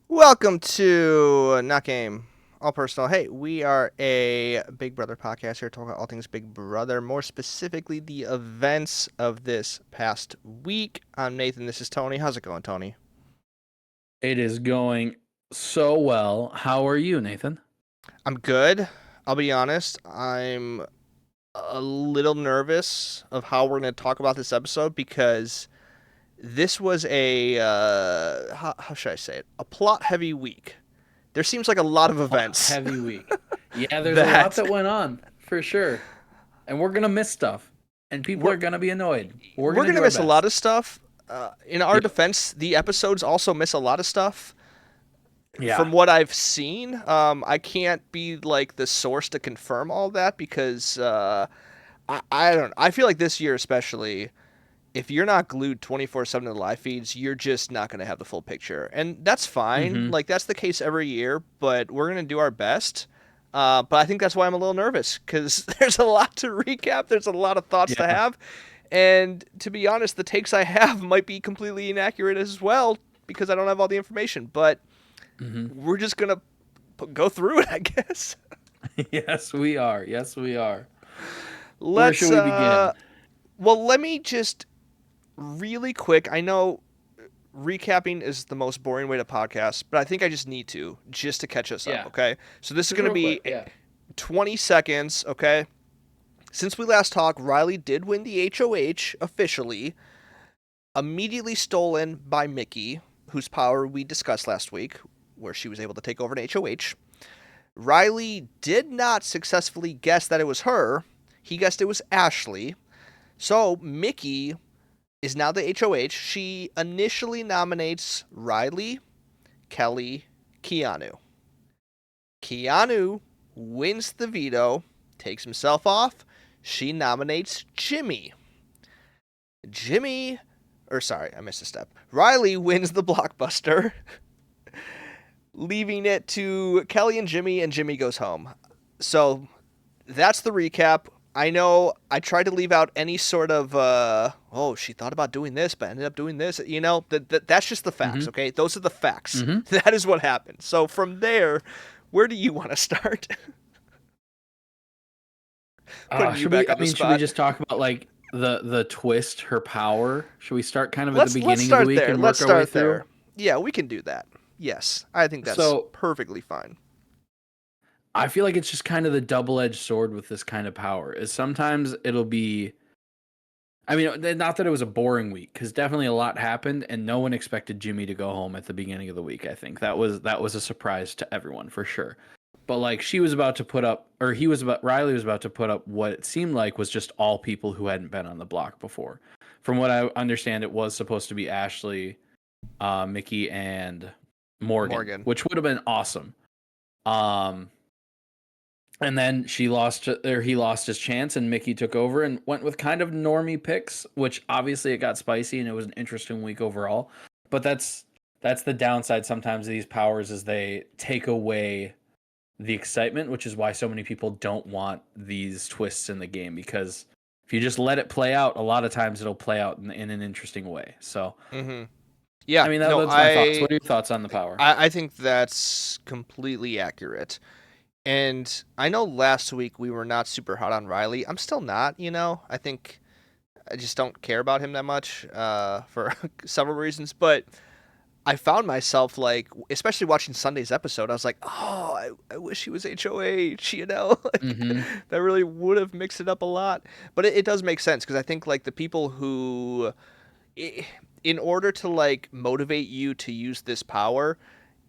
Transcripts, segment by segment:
Welcome to Not Game, All Personal. Hey, we are a Big Brother podcast here talking about all things Big Brother, more specifically the events of this past week. I'm Nathan. This is Tony. How's it going, Tony? It is going so well. How are you, Nathan? I'm good. I'll be honest. I'm a little nervous of how we're going to talk about this episode because this was how should I say it? A plot heavy week. There seems like a lot A of plot events heavy week. Yeah, there's a lot that that went on for sure. And we're going to miss stuff. And people we're are going to be annoyed. We're we're going to gonna do our miss a lot best. of stuff. In our Yep. defense, the episodes also miss a lot of stuff. Yeah. From what I've seen, I can't be like the source to confirm all that because I don't. I feel like this year especially, if you're not glued 24/7 to the live feeds, you're just not going to have the full picture, and that's fine. Mhm. Like that's the case every year, but we're going to do our best. But I think that's why I'm a little nervous because there's a lot to recap. There's a lot of thoughts to Yeah. have, and to be honest, the takes I have might be completely inaccurate as well because I don't have all the information. But Mhm. we're just gonna go through it, I guess. Yes, we are. Yes, we are. Where Let's should we begin? well, let me just really quick. I know recapping is the most boring way to podcast, but I think I just need to catch us up, Yeah. okay? So this is Just going to real be quick. Yeah. 20 seconds, okay? Since we last talked, Riley did win the HOH officially, immediately stolen by Mickey, whose power we discussed last week, where she was able to take over an HOH. Riley did not successfully guess that it was her. He guessed it was Ashley. So Mickey is now the HOH. She initially nominates Riley, Kelly, Keanu. Keanu wins the veto, takes himself off. She nominates Jimmy. Jimmy, or sorry, I missed a step. Riley wins the blockbuster, leaving it to Kelly and Jimmy goes home. So that's the recap. I know I tried to leave out any sort of oh, she thought about doing this but ended up doing this. You know, that's just the facts, Mhm. okay? Those are the facts. Mhm. That is what happened. So from there, where do you want to start? Putting you Should we back I on the mean, should we spot. just talk about like the twist, her power? Should we start kind of at the Let's beginning of the start week there. and Let's work our way start through? there. Yeah, we can do that. Yes, I think that's So, perfectly fine. I feel like it's just kind of the double-edged sword with this kind of power. Is sometimes it'll be I mean, not that it was a boring week cuz definitely a lot happened and no one expected Jimmy to go home at the beginning of the week, I think. That was a surprise to everyone for sure. But like she was about to put up or he was about Riley was about to put up what it seemed like was just all people who hadn't been on the block before. From what I understand it was supposed to be Ashley, Mickey and Morgan, Morgan. which would have been awesome. Um And then he lost his chance, and Mickey took over and went with kind of normie picks, which obviously it got spicy and it was an interesting week overall. But that's the downside sometimes of these powers is they take away the excitement, which is why so many people don't want these twists in the game because if you just let it play out, a lot of times it'll play out in an interesting way. So, Mm-hmm. Yeah, I mean, no, that's my thoughts. What are your thoughts on the power? I think that's completely accurate. And I know last week we were not super hot on Riley. I'm still not, you know. I think I just don't care about him that much for several reasons. But I found myself like, especially watching Sunday's episode, I was like, oh, I wish he was HOH, you know? Like, Mm-hmm. that really would have mixed it up a lot. But it does make sense because I think like the people who, in order to like motivate you to use this power,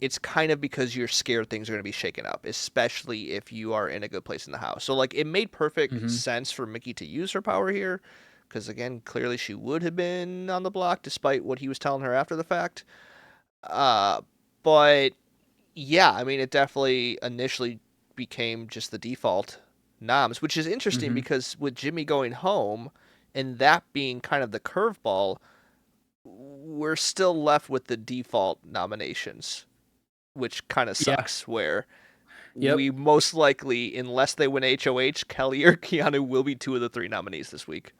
it's kind of because you're scared things are going to be shaken up, especially if you are in a good place in the house. So like it made perfect Mm-hmm. sense for Mickey to use her power here because again, clearly she would have been on the block despite what he was telling her after the fact. Uh but yeah, I mean it definitely initially became just the default noms, which is interesting Mm-hmm. because with Jimmy going home and that being kind of the curveball, we're still left with the default nominations, which kind of Yeah. sucks. Where Yep. we most likely, unless they win HOH, Kelly or Keanu will be two of the three nominees this week.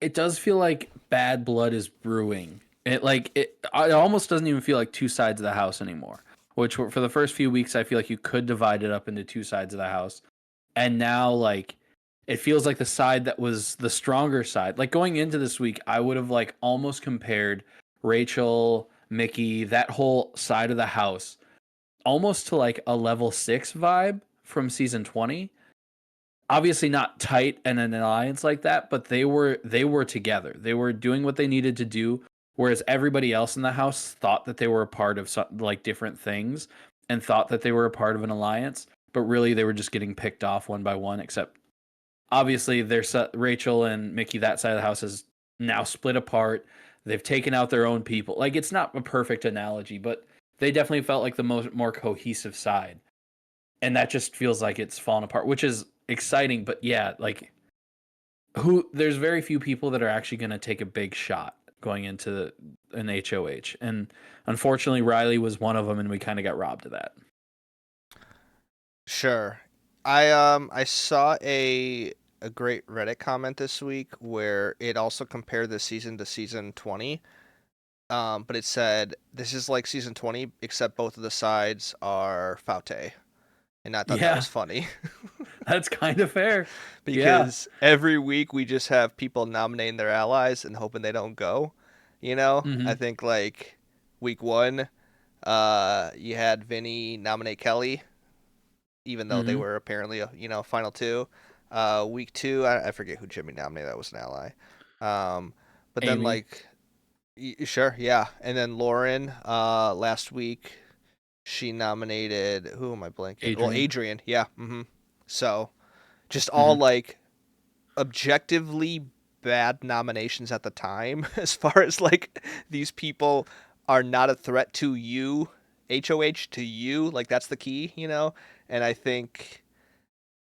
It does feel like bad blood is brewing It almost doesn't even feel like two sides of the house anymore. Which for the first few weeks, I feel like you could divide it up into two sides of the house, and now like it feels like the side that was the stronger side. Like going into this week, I would have like almost compared Rachel, Mickey, that whole side of the house almost to like a level 6 vibe from season 20. Obviously not tight and an alliance like that, but they were together. They were doing what they needed to do, whereas everybody else in the house thought that they were a part of some, like different things and thought that they were a part of an alliance, but really they were just getting picked off one by one. Except obviously, there's Rachel and Mickey. That side of the house is now split apart. They've taken out their own people. Like it's not a perfect analogy, but they definitely felt like the more cohesive side, and that just feels like it's fallen apart, which is exciting. But yeah, like who there's very few people that are actually going to take a big shot going into an HOH, and unfortunately, Riley was one of them, and we kind of got robbed of that. Sure. I saw a great Reddit comment this week where it also compared this season to season 20. But it said this is like season 20 except both of the sides are Faute. And I thought that Yeah, was funny that's kind of fair. Yeah. because every week we just have people nominating their allies and hoping they don't go. I Hmm. think like week 1 you had Vinny nominate Kelly even though they Hmm. were apparently final two. Week 2, I forget who Jimmy nominated. That was an ally. But then Amy, like, sure, yeah. And then Lauren, last week she nominated, who am I blanking? Well, Adrian. Adrian. Yeah. So just all Hmm. like objectively bad nominations at the time, as far as like these people are not a threat to you, HOH to you. Like that's the key. And I think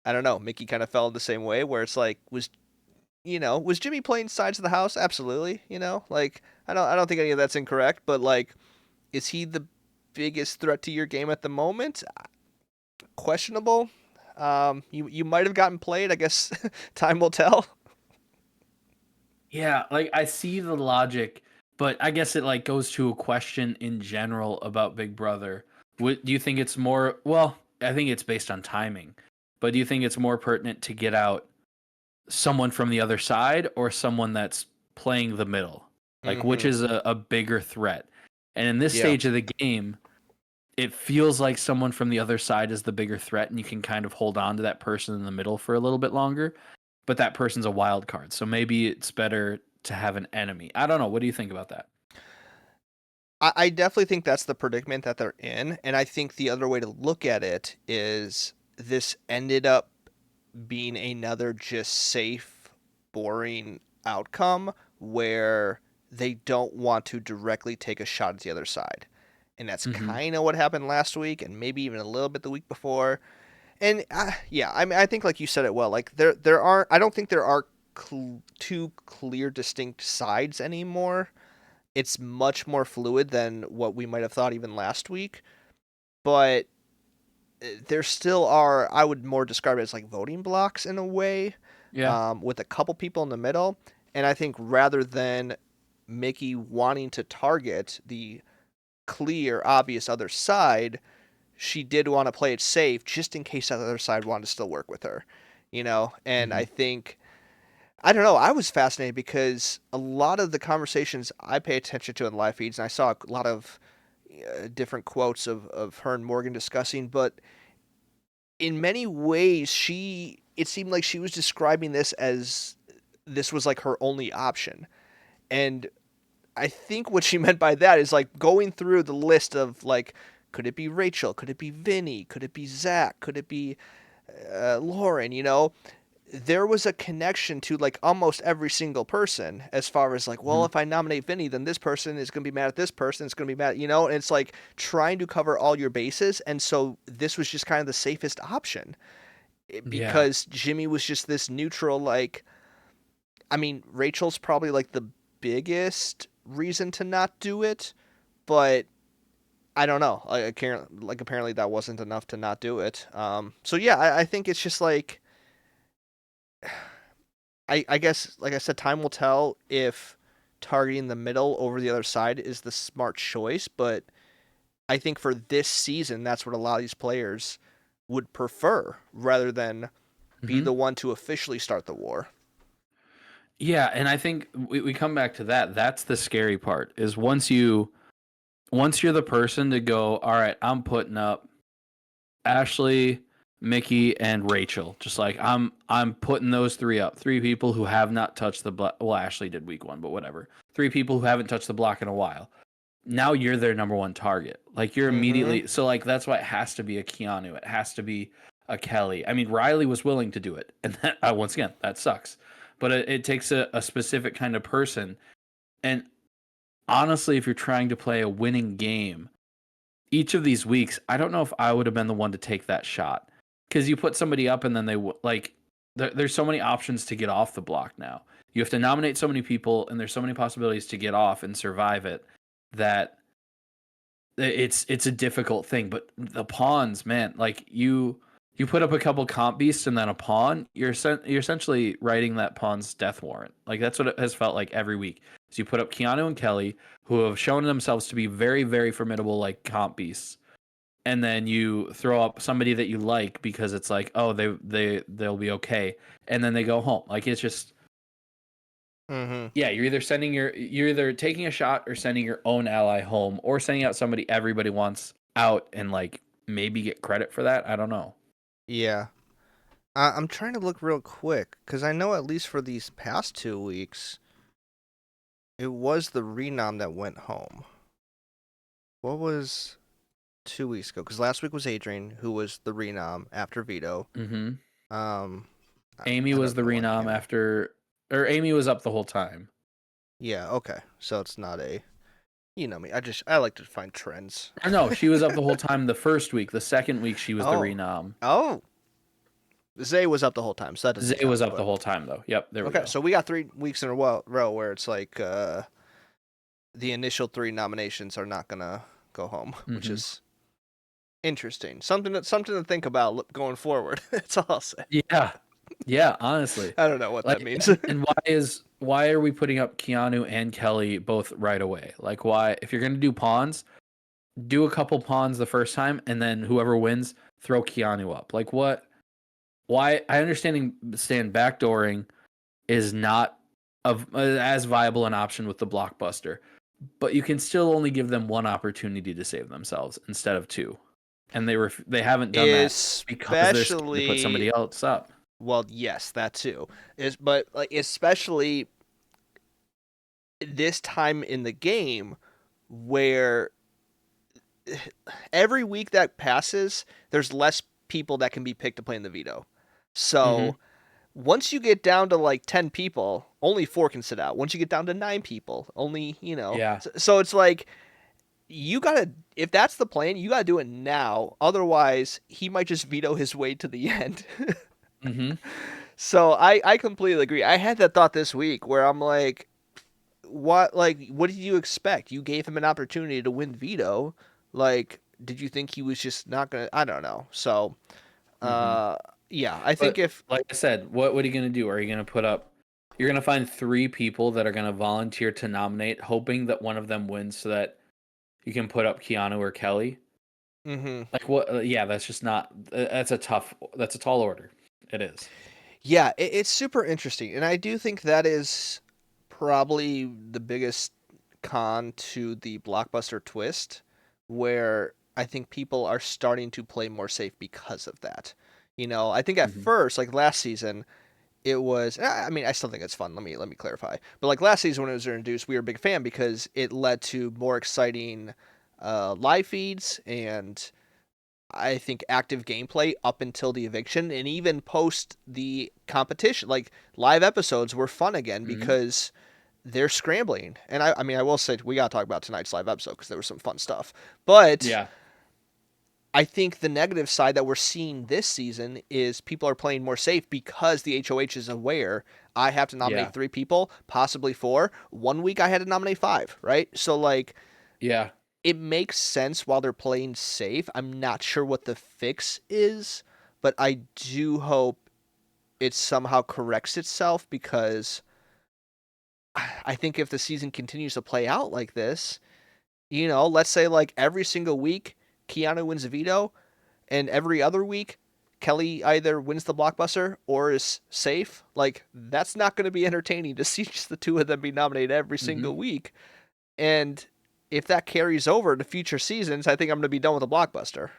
I don't know. Mickey kind of fell the same way, where it's like, was Jimmy playing sides of the house? Absolutely. Like I don't think any of that's incorrect, but like, is he the biggest threat to your game at the moment? Questionable. You might have gotten played. I guess time will tell. Yeah, like I see the logic, but I guess it like goes to a question in general about Big Brother. Do you think it's more, well, I think it's based on timing, but do you think it's more pertinent to get out someone from the other side or someone that's playing the middle? Like which Mm-hmm. is a bigger threat? And in this Yeah. stage of the game, it feels like someone from the other side is the bigger threat, and you can kind of hold on to that person in the middle for a little bit longer. But that person's a wild card, so maybe it's better to have an enemy. I don't know. What do you think about that? I definitely think that's the predicament that they're in, and I think the other way to look at it is this ended up being another just safe, boring outcome where they don't want to directly take a shot at the other side. And that's Mm-hmm. kind of what happened last week and maybe even a little bit the week before. And yeah, I mean I think like you said it well. Like there are I don't think there are two clear distinct sides anymore. It's much more fluid than what we might have thought even last week. But there still are, I would more describe it as like voting blocks in a way, Yeah. with a couple people in the middle. And I think rather than Mickey wanting to target the clear, obvious other side, she did want to play it safe just in case that other side wanted to still work with her. And Mm-hmm. I think, I don't know, I was fascinated because a lot of the conversations I pay attention to in live feeds, and I saw a lot of different quotes of her and Morgan discussing, but in many ways it seemed like she was describing this as this was like her only option. And I think what she meant by that is like going through the list of like, could it be Rachel, could it be Vinny, could it be Zach, could it be Lauren. There was a connection to like almost every single person, as far as like, well, Mm-hmm. if I nominate Vinny, then this person is going to be mad at this person, it's going to be mad. And it's like trying to cover all your bases. And so this was just kind of the safest option, Yeah. because Jimmy was just this neutral, like, I mean, Rachel's probably like the biggest reason to not do it, but I don't know. Like apparently that wasn't enough to not do it. So yeah, I think it's just like, I guess like I said, time will tell if targeting the middle over the other side is the smart choice, but I think for this season, that's what a lot of these players would prefer rather than be Hmm. the one to officially start the war. Yeah, and I think we come back to that. That's the scary part is once you're the person to go, all right, I'm putting up Ashley, Mickey, and Rachel. Just like I'm putting those three up. Three people who have not touched the block. Well, Ashley did week one, but whatever. Three people who haven't touched the block in a while. Now you're their number one target. Like you're Mm-hmm. immediately so like that's why it has to be a Keanu. It has to be a Kelly. I mean, Riley was willing to do it, and that, once again, that sucks. But it takes a specific kind of person. And honestly, if you're trying to play a winning game, each of these weeks, I don't know if I would have been the one to take that shot because you put somebody up and then like there's so many options to get off the block now. You have to nominate so many people, and there's so many possibilities to get off and survive it that it's a difficult thing. But the pawns, man, like you put up a couple comp beasts and then a pawn, you're essentially writing that pawn's death warrant. Like that's what it has felt like every week. So you put up Keanu and Kelly, who have shown themselves to be very, very formidable, like comp beasts, and then you throw up somebody that you like because it's like, oh, they'll be okay, and then they go home. Like it's just, Mm-hmm. yeah, you're either taking a shot or sending your own ally home or sending out somebody everybody wants out and like maybe get credit for that. I don't know. Yeah. I'm trying to look real quick because I know at least for these past 2 weeks, it was the Renom that went home. What was 2 weeks ago? Because last week was Adrian, who was the Renom after veto. Hmm. Um, Amy I was don't the know what renom came. after, or Amy was up the whole time. Yeah, okay. So it's not a, you know me. I like to find trends. Or no, she was up the whole time the first week. The second week she was the Oh, renom. oh, Zay was up the whole time, so that doesn't Zay count. was up the But whole time though. Yep, there we okay, go. so we got 3 weeks in a row where it's like the initial three nominations are not gonna go home, which Hmm. is interesting. Something to think about going forward. That's all I'll say. Yeah, yeah. Honestly, I don't know what that like, means. and why are we putting up Keanu and Kelly both right away? Like, why if you're gonna do pawns, do a couple pawns the first time, and then whoever wins, throw Keanu up. Like, what? Why? I understand backdooring is not as viable an option with the blockbuster, but you can still only give them one opportunity to save themselves instead of two, and they haven't done that because they're scared to put Especially, somebody else up. well, yes, that too is, but like especially this time in the game where every week that passes, there's less people that can be picked to play in the veto. Hmm. So once you get down to like 10 people, only four can sit out. Once you get down to 9 people, only, Yeah. so it's like you gotta, if that's the plan, you gotta do it now. Otherwise, he might just veto his way to the end. Hmm. So I completely agree. I had that thought this week where I'm like what did you expect? You gave him an opportunity to win veto. Like, did you think he was just not gonna? I don't know. So, Hmm. uh, yeah, I think But if like I said, what are you gonna do? Are you gonna put up? You're gonna find three people that are gonna volunteer to nominate, hoping that one of them wins, so that you can put up Keanu or Kelly. hmm Like what? Yeah, that's just not. That's a tough. That's a tall order. It is. yeah, it's super interesting, and I do think that is probably the biggest con to the blockbuster twist, where I think people are starting to play more safe because of that. I think at Hmm. first, like last season, it was. I mean, I still think it's fun. Let me clarify. But like last season when it was introduced, we were a big fan because it led to more exciting live feeds and I think active gameplay up until the eviction and even post the competition. Like live episodes were fun again Hmm. because they're scrambling. And I mean, I will say we gotta talk about tonight's live episode because there was some fun stuff. But Yeah. I think the negative side that we're seeing this season is people are playing more safe because the HOH is aware I have to Yeah. nominate 3 people, possibly four. One week I had to nominate five, right? So like Yeah. it makes sense while they're playing safe. I'm not sure what the fix is, but I do hope it somehow corrects itself because I think if the season continues to play out like this, let's say like every single week Keanu wins a veto, and every other week Kelly either wins the blockbuster or is safe. Like that's not going to be entertaining to see just the two of them be nominated every Hmm. single week. And if that carries over to future seasons, I think I'm going to be done with the blockbuster.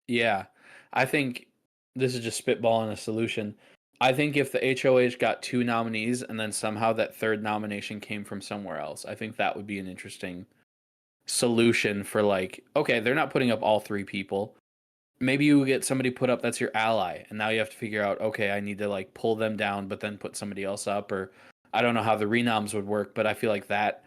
Yeah, I think this is just spitballing a solution. I think if the HOH got two nominees and then somehow that third nomination came from somewhere else, I think that would be an interesting solution for like, okay, they're not putting up all three people. Maybe you get somebody put up that's your ally, and now you have to figure out, okay, I need to like pull them down, but then put somebody else up, or I don't know how the renoms would work, but I feel like that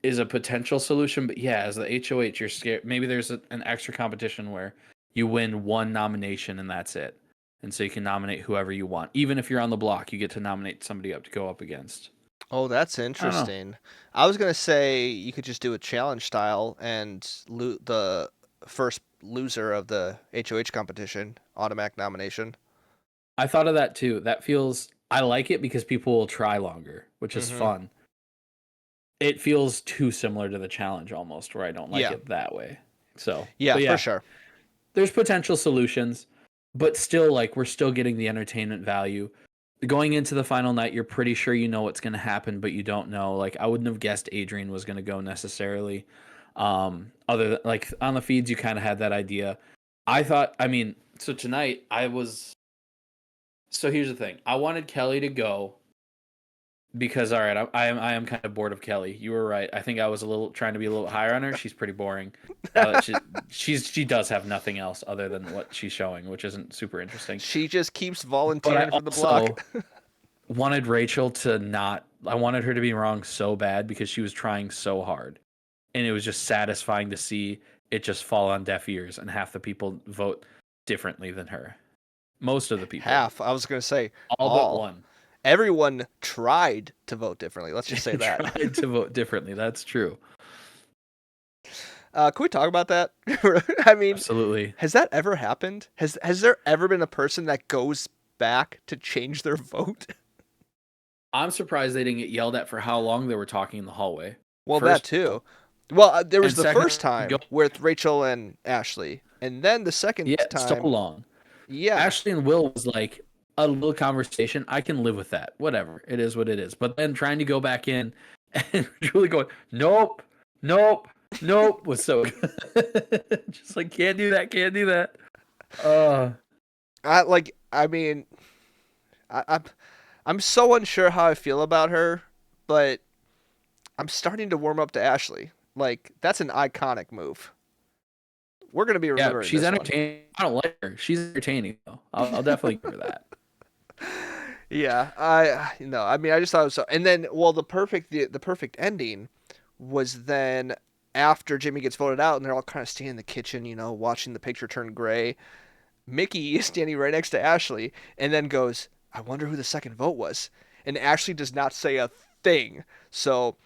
is a potential solution. But yeah, as the HOH, you're scared. Maybe there's an extra competition where you win one nomination and that's it. And so you can nominate whoever you want. Even if you're on the block, you get to nominate somebody up to go up against. Oh, that's I don't know. interesting. I was going to say you could just do a challenge style and the first loser of the HOH competition automatic nomination. I thought of that too. That feels, I like it because people will try longer, which is Mhm. fun. It feels too similar to the challenge almost, where I don't like Yeah. it that way. So, Yeah, but for yeah, sure. there's potential solutions, but still, like, we're still getting the entertainment value. Going into the final night, you're pretty sure you know what's going to happen, but you don't know. Like, I wouldn't have guessed Adrian was going to go necessarily. Other than like on the feeds, you kind of had that idea. I thought, I mean, so tonight I was. So here's the thing: I wanted Kelly to go because all right, I am kind of bored of Kelly. You were right. I think I was a little trying to be a little higher on her. She's pretty boring. Now that she does have nothing else other than what she's showing, which isn't super interesting. She just keeps But I volunteering for the block. also wanted Rachel to not. I wanted her to be wrong so bad because she was trying so hard, and it was just satisfying to see it just fall on deaf ears and half the people vote differently than her. Most of the people, Half. I was going to say all but all. one, Everyone tried to vote differently. Let's just say that. tried to vote differently. That's true. Can we talk about that? I mean, Absolutely. has that ever happened? Has there ever been a person that goes back to change their vote? I'm surprised they didn't get yelled at for how long they were talking in the hallway. Well, that First of too. all, Well, there was and the second, first go. time with Rachel and Ashley, and then the second Yeah, so time, long. yeah. Ashley and Will was like a little conversation. I can live with that. Whatever. It is what it is. But then trying to go back in and really going, nope, nope, nope was so good. Just like can't do that, can't do that. Uh I mean, I'm so unsure how I feel about her, but I'm starting to warm up to Ashley. Like that's an iconic move. We're gonna be yeah, remembering she's this one. entertaining. I don't like her. She's entertaining though. I'll definitely give her that. Yeah, I mean, I just thought it was so. And then, well, the perfect ending was then after Jimmy gets voted out, and they're all kind of standing in the kitchen, watching the picture turn gray. Mickey is standing right next to Ashley, and then goes, "I wonder who the second vote was." And Ashley does not say a thing. So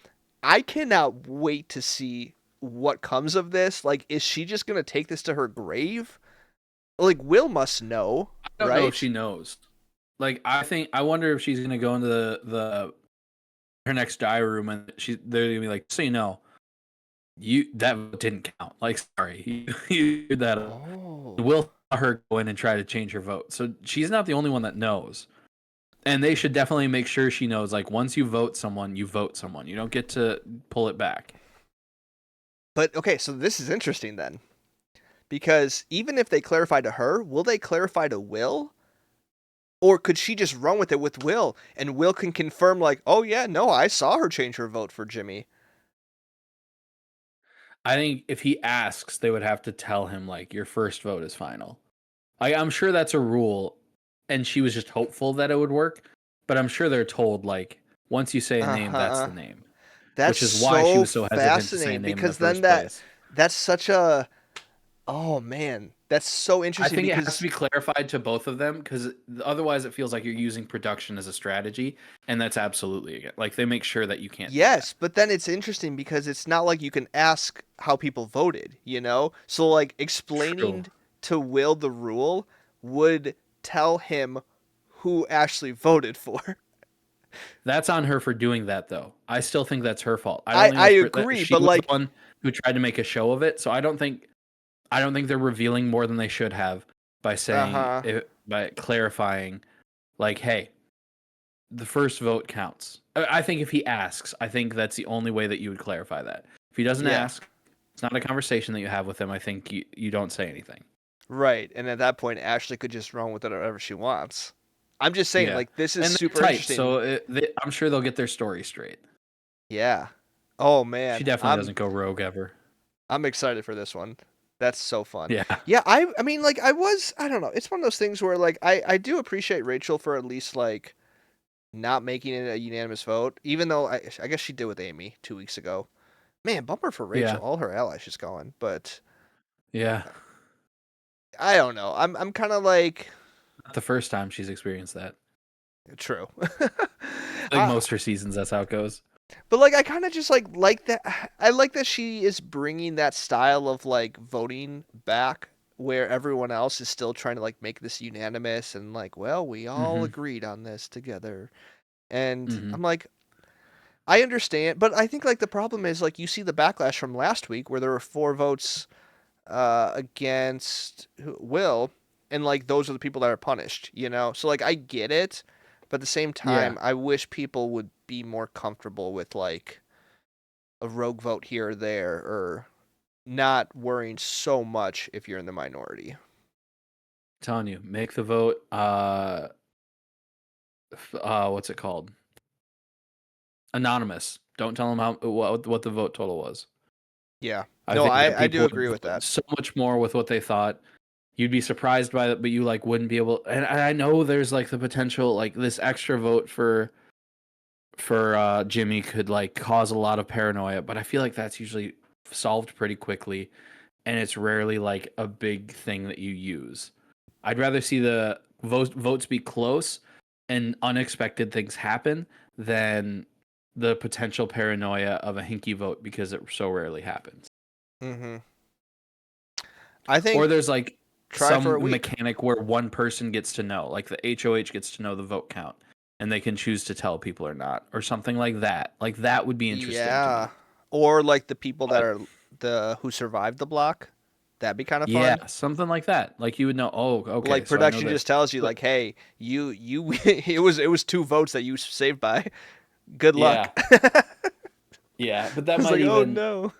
I cannot wait to see what comes of this. Like, is she just gonna take this to her grave? Like, Will must know, I don't know if right? she knows. Like I wonder if she's gonna go into the her next diary room and they're gonna be like, so you know, you that didn't count. Like, sorry, you did that. Oh. Will her go in and try to change her vote. So she's not the only one that knows. And they should definitely make sure she knows. Like, once you vote someone, you vote someone. You don't get to pull it back. But okay, so this is interesting then. Because even if they clarify to her, will they clarify to Will? Or could she just run with it with Will and Will can confirm, like, oh yeah, no, I saw her change her vote for Jimmy? I think if he asks, they would have to tell him like your first vote is final. I'm sure that's a rule, and she was just hopeful that it would work. But I'm sure they're told like once you say a Uh name, that's huh. the name, That's which is why she so was so hesitant to say a fascinating name in the because then first place. that's such a, oh man, that's so I interesting think it has to because be clarified to both of them because otherwise it feels like you're using production as a strategy, and that's absolutely like they make sure that you can't do that. yes, but then it's interesting because it's not like you can ask how people voted. So like True. explaining to Will the rule would tell him who Ashley voted for. That's on her for doing that, though. I still think that's her fault. I don't I think I that's that agree, she but was the like, one who tried to make a show of it. So I don't think they're revealing more than they should have by saying uh-huh. it, by clarifying, like, hey, the first vote counts. I think if he asks, I think that's the only way that you would clarify that. If he doesn't Yeah. ask, it's not a conversation that you have with him. I think you don't say anything. Right. And at that point Ashley could just run with it whatever she wants. I'm just saying, Yeah, like, this is and they're super tight, interesting. so I'm sure they'll get their story straight. Yeah. Oh She man. definitely I'm doesn't go rogue ever. I'm excited for this one. That's so fun. Yeah, Yeah, I mean, like, I don't know. It's one of those things where, like, I do appreciate Rachel for at least, like, not making it a unanimous vote, even though I guess she did with Amy 2 weeks ago. Man, bumper for yeah, Rachel. All her allies just gone. But yeah. I don't know. I'm kind of like, Not the first time she's experienced that. true. Like I, most her seasons, that's how it goes. but like I kind of just like that. I like that she is bringing that style of like voting back, where everyone else is still trying to like make this unanimous and like, well, we all Hmm. agreed on this together. And Hmm. I'm like, I understand, but I think like the problem is like you see the backlash from last week where there were 4 votes against Will, and like those are the people that are punished, you know? So like I get it, but at the same Yeah. time, I wish people would be more comfortable with like a rogue vote here or there, or not worrying so much if you're in the minority. Telling you, make the vote. What's it called? Anonymous. Don't tell them what the vote total was. Yeah. I No, think that I people do would agree with vote that. so much more with what they thought. You'd be surprised by it, but you like wouldn't be able. And I know there's like the potential, like this extra vote for Jimmy could like cause a lot of paranoia, but I feel like that's usually solved pretty quickly, and it's rarely like a big thing that you use. I'd rather see the votes be close and unexpected things happen than the potential paranoia of a hinky vote because it so rarely happens. Mhm. I Or think there's like try for a some week. mechanic where one person gets to know, like the HOH gets to know the vote count and they can choose to tell people or not, or something like that. Like that would be interesting to Yeah. me. Or like the people that But are the who survived the block. That'd be kind of fun. yeah, something like that. Like you would know, oh, okay, Like so I know production this. just tells you But like, hey, you it was 2 votes that you saved by. Good luck. yeah, yeah, but that It's might like, oh even, no.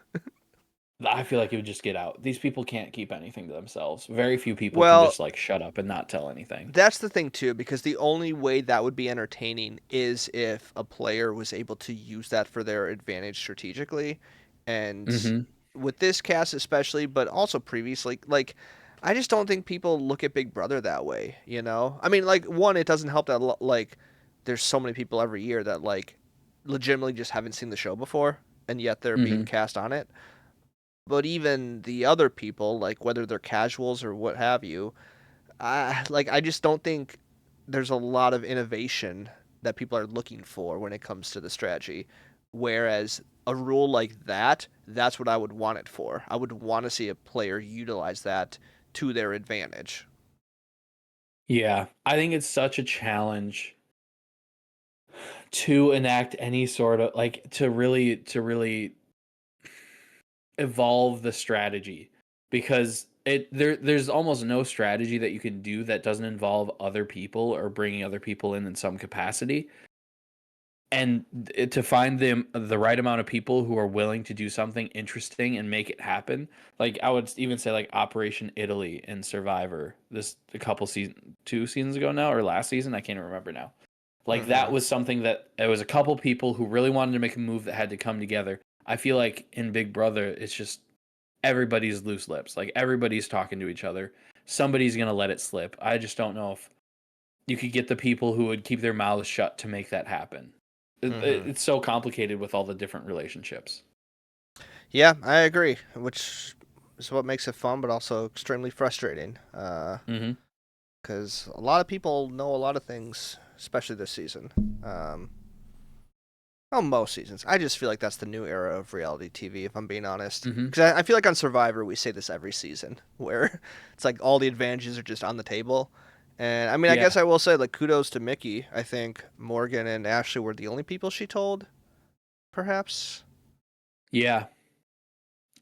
I feel like it would just get out. These people can't keep anything to themselves. Very few people can Well, just like shut up and not tell anything. that's the thing too, because the only way that would be entertaining is if a player was able to use that for their advantage strategically. And Hmm. with this cast especially, but also previously, like I just don't think people look at Big Brother that way, you know? I mean, like one, it doesn't help that like there's so many people every year that like legitimately just haven't seen the show before and yet they're being Hmm. cast on it. But even the other people, like whether they're casuals or what have you, I just don't think there's a lot of innovation that people are looking for when it comes to the strategy. Whereas a rule like that, that's what I would want it for. I would want to see a player utilize that to their advantage. Yeah, I think it's such a challenge to enact any sort of like to really evolve the strategy because there's almost no strategy that you can do that doesn't involve other people or bringing other people in some capacity, and to find the right amount of people who are willing to do something interesting and make it happen. Like I would even say like Operation Italy in Survivor, this a couple season 2 seasons ago now, or last season, I can't even remember now. Like that Mm-hmm. was something that it was a couple people who really wanted to make a move that had to come together. I feel like in Big Brother it's just everybody's loose lips. Like everybody's talking to each other. Somebody's going to let it slip. I just don't know if you could get the people who would keep their mouths shut to make that happen. Mm-hmm. It's so complicated with all the different relationships. Yeah, I agree. Which is what makes it fun, but also extremely frustrating. Hmm. Because a lot of people know a lot of things, especially this season. Um, Well, most seasons. I just feel like that's the new era of reality TV, if I'm being honest. Hmm. Because I feel like on Survivor, we say this every season, where it's like all the advantages are just on the table. And I mean, I Yeah. guess I will say, like, kudos to Mickey. I think Morgan and Ashley were the only people she told, perhaps. Yeah.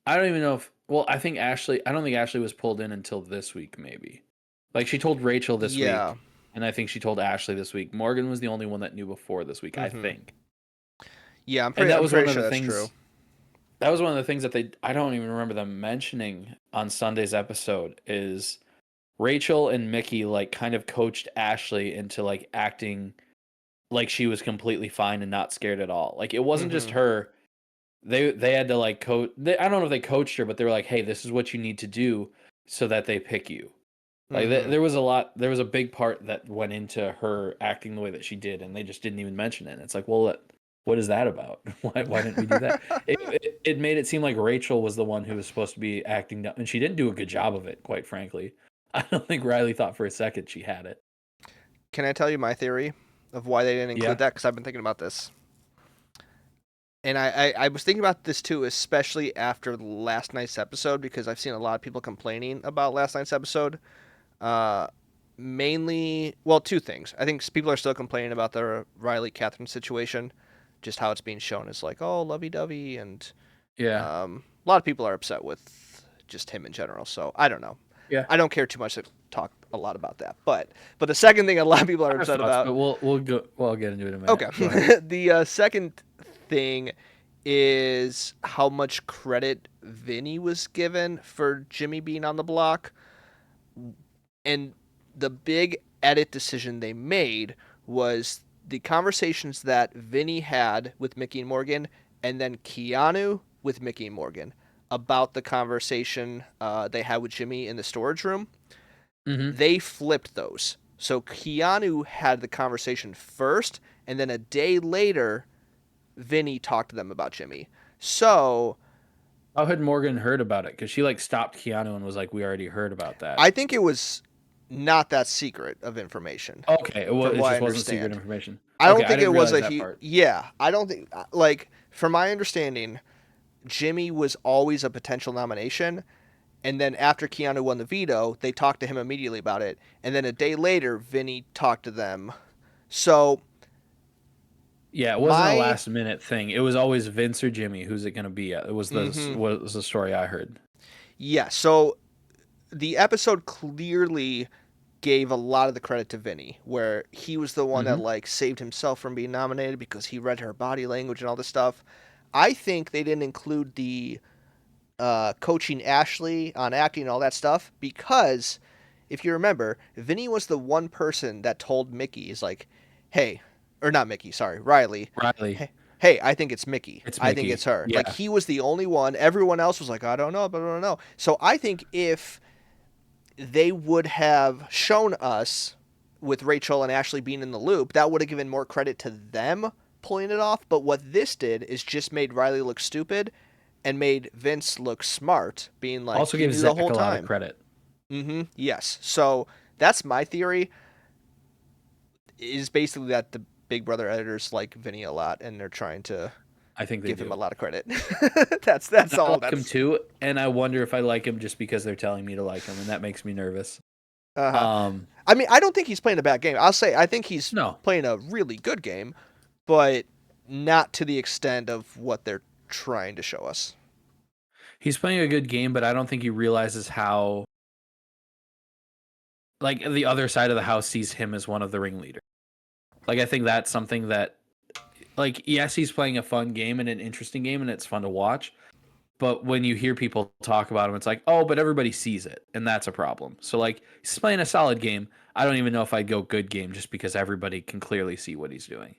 I don't even know if. Well, I think Ashley. I don't think Ashley was pulled in until this week, maybe. Like she told Rachel this Yeah. week, and I think she told Ashley this week. Morgan was the only one that knew before this week, I Mm-hmm. think. Yeah, And that I'm was pretty one of sure the that's true. things. That was one of the things that they. I don't even remember them mentioning on Sunday's episode. Is Rachel and Mickey like kind of coached Ashley into like acting like she was completely fine and not scared at all. Like it wasn't just Mm-hmm. her. They had to like coach. I don't know if they coached her, but they were like, "Hey, this is what you need to do so that they pick you." Like Mm-hmm. there was a lot. There was a big part that went into her acting the way that she did, and they just didn't even mention it. And it's like, well, what is that about? Why didn't we do that? It made it seem like Rachel was the one who was supposed to be acting dumb, and she didn't do a good job of it, quite frankly. I don't think Riley thought for a second she had it. Can I tell you my theory of why they didn't include Yeah. that? Because I've been thinking about this. And I was thinking about this too, especially after last night's episode, because I've seen a lot of people complaining about last night's episode. Uh, Mainly, well, two things. I think people are still complaining about the Riley Catherine situation, just how it's being shown as like, oh, lovey dovey, and Yeah. a lot of people are upset with just him in general. So I don't know. Yeah. I don't care too much to talk a lot about that. But the second thing a lot of people are I have upset thoughts, about. but we'll get into it in a minute. Okay, Go ahead. the second thing is how much credit Vinny was given for Jimmy being on the block, and the big edit decision they made was the conversations that Vinny had with Mickey and Morgan, and then Keanu with Mickey and Morgan about the conversation they had with Jimmy in the storage room. Mm-hmm. They flipped those. So Keanu had the conversation first, and then a day later, Vinny talked to them about Jimmy. So How had Morgan heard about it? Because she like stopped Keanu and was like, "We already heard about that." I think it was not that secret of information, Okay, well, from it what I just wasn't secret understand. information. I Okay, don't I think it didn't was realize a that part. yeah. I don't think like from my understanding, Jimmy was always a potential nomination, and then after Keanu won the veto, they talked to him immediately about it, and then a day later, Vinny talked to them. So Yeah, it wasn't a my last minute thing. It was always Vince or Jimmy. Who's it going to be? It was mm-hmm. the story I heard. Yeah, so the episode clearly gave a lot of the credit to Vinny, where he was the one that Mm-hmm. like saved himself from being nominated because he read her body language and all this stuff. I think they didn't include the coaching Ashley on acting and all that stuff because if you remember, Vinny was the one person that told Mickey is like, "Hey," or not Mickey, sorry, Riley. Riley, Hey, I think it's Mickey. it's I think it's Mickey. her. Like Yeah, he was the only one. Everyone else was like, I don't know, but I don't know. So I think if they would have shown us with Rachel and Ashley being in the loop, that would have given more credit to them pulling it off. But what this did is just made Riley look stupid and made Vince look smart, being like, also he gives knew the Zach whole a lot of time. credit. Mm-hmm. Yes. So that's my theory. Is basically that the Big Brother editors like Vinny a lot, and they're trying to I think they give him a do. lot of credit. That's And I all. like him That's too, and I wonder if I like him just because they're telling me to like him, and that makes me nervous. uh-huh. Um, I mean, I don't think he's playing a bad game. I'll say I think he's no, playing a really good game, but not to the extent of what they're trying to show us. he's playing a good game, but I don't think he realizes how like the other side of the house sees him as one of the ringleaders. Like I think that's something that like yes, he's playing a fun game and an interesting game and it's fun to watch. But when you hear people talk about him, it's like, oh, but everybody sees it, and that's a problem. So like he's playing a solid game. I don't even know if I'd go good game just because everybody can clearly see what he's doing.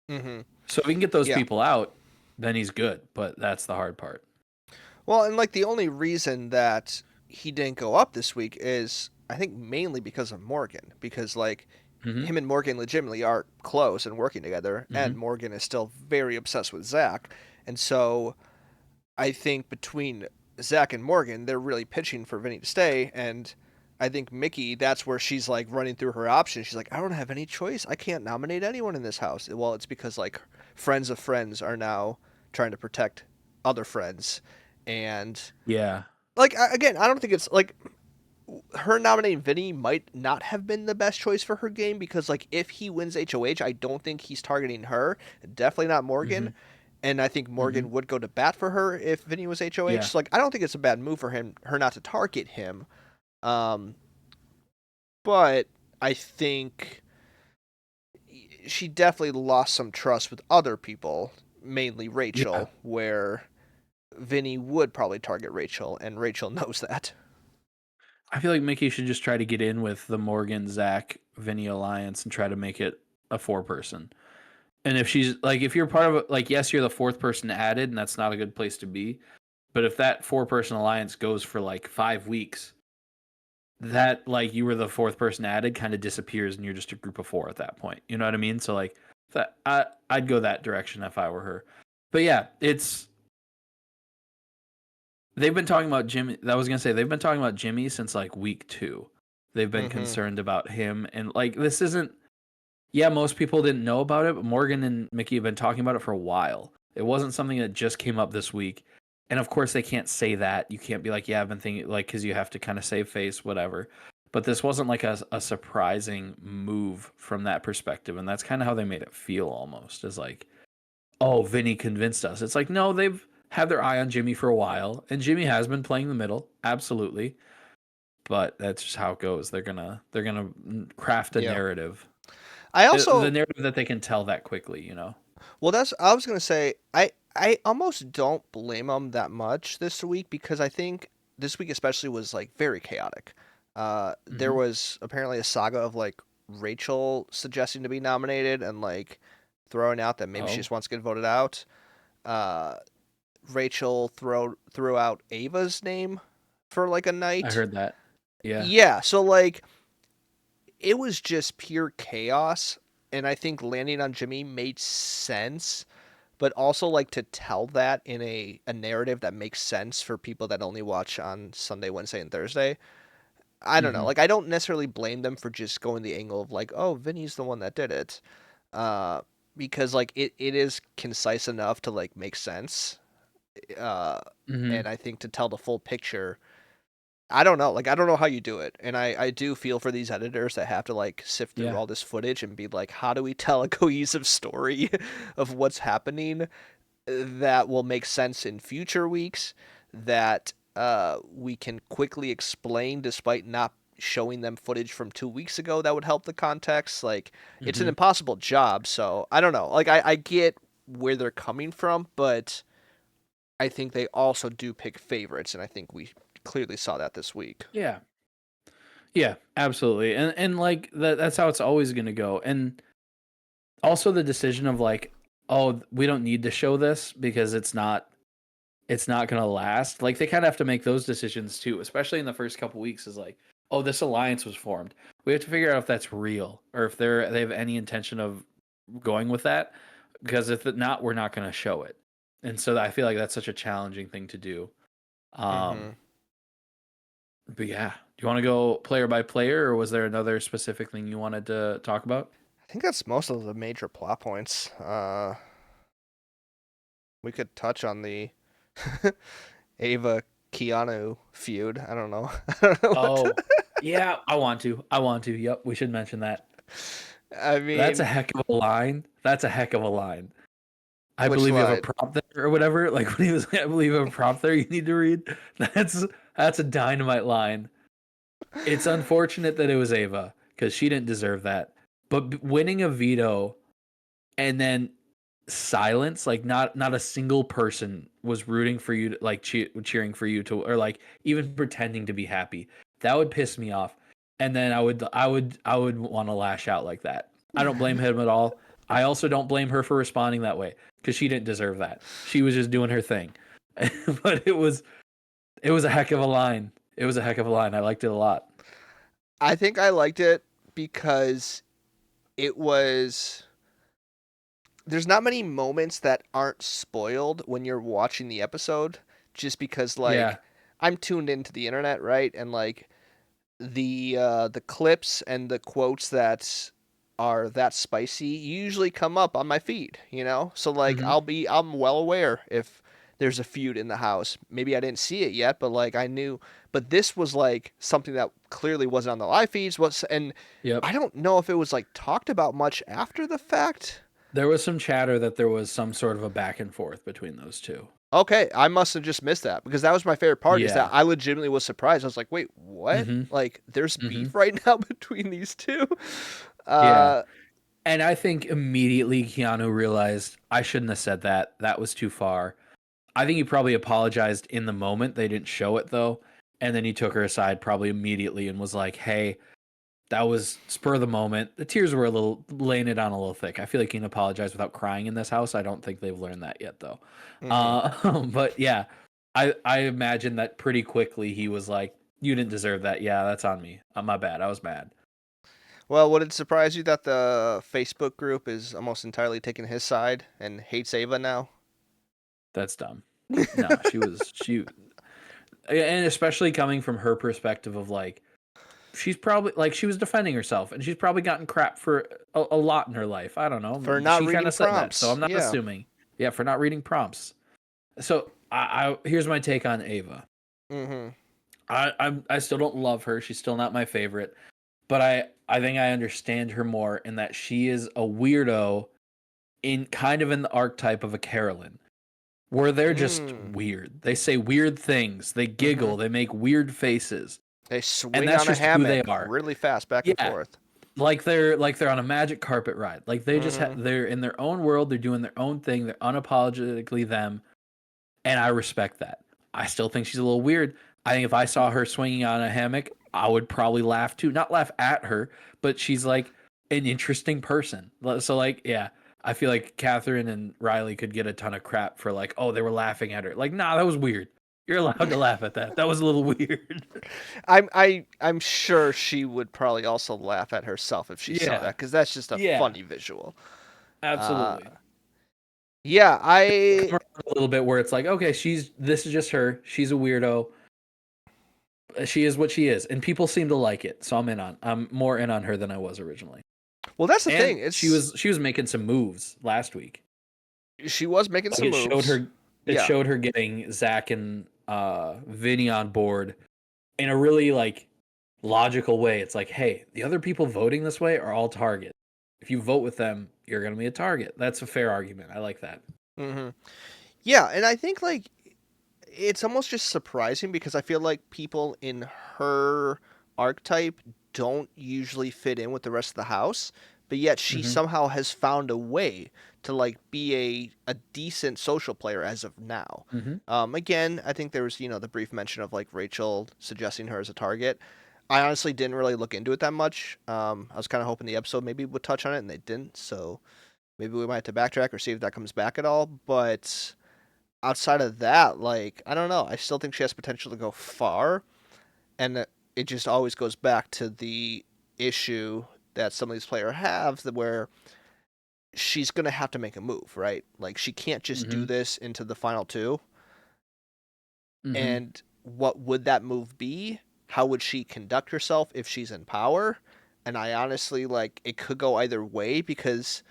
Mm-hmm. So if we can get those Yeah. people out, then he's good. But that's the hard part. Well, and like the only reason that he didn't go up this week is I think mainly because of Morgan, because like Mm-hmm. him and Morgan legitimately are close and working together, Mm-hmm. and Morgan is still very obsessed with Zach, and so I think between Zach and Morgan, they're really pitching for Vinny to stay. And I think Mickey, that's where she's like running through her options. She's like, I don't have any choice. I can't nominate anyone in this house. Well, it's because like friends of friends are now trying to protect other friends. And Yeah. like, again, I don't think it's like her nominating Vinny might not have been the best choice for her game because, like, if he wins HOH, I don't think he's targeting her. Definitely not Mm-hmm. Morgan. And I think Mm-hmm. Morgan would go to bat for her if Vinny was HOH. Yeah. So, like, I don't think it's a bad move for her not to target him. Um, but I think she definitely lost some trust with other people, mainly Yeah. Rachel, where Vinny would probably target Rachel, and Rachel knows that. I feel like Mickey should just try to get in with the Morgan, Zach, Vinny alliance and try to make it a 4-person. And if she's like, if you're part of it, like, yes, you're the 4th person added, and that's not a good place to be. But if that 4-person alliance goes for like 5 weeks, that, like, you were the 4th person added kind of disappears, and you're just a group of 4 at that point. You know what I mean? So like, I'd go that direction if I were her. But yeah, it's they've been talking about Jimmy. I was gonna say they've been talking about Jimmy since like week 2. They've been Mm-hmm. concerned about him, and like, this isn't. Yeah, most people didn't know about it, but Morgan and Mickey have been talking about it for a while. It wasn't something that just came up this week. And of course, they can't say that. You can't be like, yeah, I've been thinking, like, because you have to kind of save face, whatever. But this wasn't like a surprising move from that perspective. And that's kind of how they made it feel almost, is like, oh, Vinny convinced us. It's like, no, they've had their eye on Jimmy for a while. And Jimmy has been playing the middle, absolutely. But that's just how it goes. They're gonna craft a Yeah. narrative, I the also narrative that they can tell that quickly, you know. Well, that's I was gonna say I almost don't blame them that much this week because I think this week especially was like very chaotic. There Hmm. was apparently a saga of like Rachel suggesting to be nominated and like throwing out that maybe she Oh, just wants to get voted out. Uh, Rachel threw out Ava's name for like a I night. heard that. Yeah. Yeah, so like it was just pure chaos, and I think landing on Jimmy made sense, but also like to tell that in a narrative that makes sense for people that only watch on Sunday, Wednesday, and Thursday. I don't know. Hmm. Like I don't necessarily blame them for just going the angle of like, oh, Vinny's the one that did it, uh, because like it is concise enough to like make sense, uh, Hmm. and I think to tell the full picture. I don't know. Like I don't know how you do it, and I do feel for these editors that have to like sift through Yeah. all this footage and be like, how do we tell a cohesive story of what's happening that will make sense in future weeks that we can quickly explain despite not showing them footage from 2 weeks ago that would help the context. Like, it's an Hmm. impossible job. So, I don't know. Like, I get where they're coming from, but I think they also do pick favorites. And I think we clearly saw that this week. Yeah. Yeah. Absolutely. And like that's how it's always going to go. And also the decision of like, oh, we don't need to show this because it's not going to last. Like, they kind of have to make those decisions too, especially in the first couple weeks. Is like, oh, this alliance was formed. We have to figure out if that's real or if they have any intention of going with that. Because if not, we're not going to show it. And so I feel like that's such a challenging thing to do. Mm-hmm. Um, but yeah, do you want to go player by player, or was there another specific thing you wanted to talk about? I think that's most of the major plot points. We could touch on the Ava Keanu feud. I don't know. I don't know what to... Oh, yeah, I want to. I want to. Yep, we should mention that. I That's a mean, heck of a line. That's a heck of a line. I which believe you have a line? prop there or whatever. Like, when he was like, I believe you have a prop there you need to read. That's a dynamite line. It's unfortunate that it was Ava because she didn't deserve that. But winning a veto and then silence, like, not a single person was rooting for you to, like, cheering for you to, or like even pretending to be happy. That would piss me off. And then I would want to lash out like that. I don't blame him at all. I also don't blame her for responding that way because she didn't deserve that. She was just doing her thing. But it was a heck of a line. It was a heck of a line. I liked it a lot. I think I liked it because it was. There's not many moments that aren't spoiled when you're watching the episode, just because Yeah. like I'm tuned into the internet, right? And like the clips and the quotes that are that spicy usually come up on my feed, you know? So like Hmm. I'm well aware if there's a feud in the house. Maybe I didn't see it yet, but like I knew but this was like something that clearly wasn't on the live feeds. And Yep. I don't know if it was like talked about much after the fact. There was some chatter that there was some sort of a back and forth between those two. Okay, I must have just missed that because that was my favorite part. Is that Yeah. I legitimately was surprised. I was like, "Wait, what? Mm-hmm. Like, there's Mm-hmm. beef right now between these two?" Yeah. Uh, And I think immediately Keanu realized I shouldn't have said that. That was too far. I think he probably apologized in the moment. They didn't show it though. And then he took her aside probably immediately and was like, hey, that was spur of the moment. The tears were a little laying it on a little thick. I feel like he can apologize without crying in this house. I don't think they've learned that yet though. mhm. But yeah, I imagine that pretty quickly he was like, you didn't deserve that. Yeah, that's on me. My bad. I was mad. Well, would it surprise you that the Facebook group is almost entirely taking his side and hates Ava now? That's dumb. No, she and especially coming from her perspective of like she's probably like she was defending herself and she's probably gotten crap for a lot in her life. I don't know. For not She kind reading of said that, so prompts. I'm not Yeah. assuming. Yeah, for not reading prompts. So I here's my take on Ava. Mhm. I still don't love her. She's still not my favorite, but I think I understand her more in that she is a weirdo in kind of in the archetype of a Carolyn, where they're just Mm. weird. They say weird things. They Mhm. giggle. They make weird faces, They and swing that's on a just who they hammock are. really fast back and Yeah, forth. like they're on a magic carpet ride. Like they just Mhm. they're in their own world. They're doing their own thing. They're unapologetically them, and I respect that. I still think she's a little weird. I think if I saw her swinging on a hammock, I would probably laugh too. Not laugh at her, but she's like an interesting person. So like, yeah, I feel like Catherine and Riley could get a ton of crap for like, oh, they were laughing at her. Like, nah, that was weird. You're allowed to laugh at that. That was a little weird. I'm sure she would probably also laugh at herself if she saw Yeah. that because that's just a Yeah. funny visual. Uh, Absolutely. yeah, Come around a little bit where it's like, okay, this is just her. She's a weirdo. She is what she is, and people seem to like it. So I'm more in on her than I was originally. well, that's the thing. And It's she was making some moves last week. she was making Like some moves. it Yeah. showed her getting Zach and Vinny on board in a really like logical way. It's like, hey, the other people voting this way are all targets. If you vote with them, you're gonna be a target. That's a fair argument. I like that. Hmm. Yeah, and I think like it's almost just surprising because I feel like people in her archetype don't usually fit in with the rest of the house, but yet she Mm-hmm. somehow has found a way to like be a decent social player as of now. Mm-hmm. Again, I think there was the brief mention of like Rachel suggesting her as a target. I honestly didn't really look into it that much. I was kind of hoping the episode maybe would touch on it, and they didn't. So maybe we might have to backtrack or see if that comes back at all. But outside of that, like I don't know. I still think she has potential to go far, and it just always goes back to the issue that some of these players have, that where she's gonna have to make a move, right? Like she can't just Mm-hmm. do this into the final two. Mm-hmm. And what would that move be? How would she conduct herself if she's in power? And I honestly like it could go either way because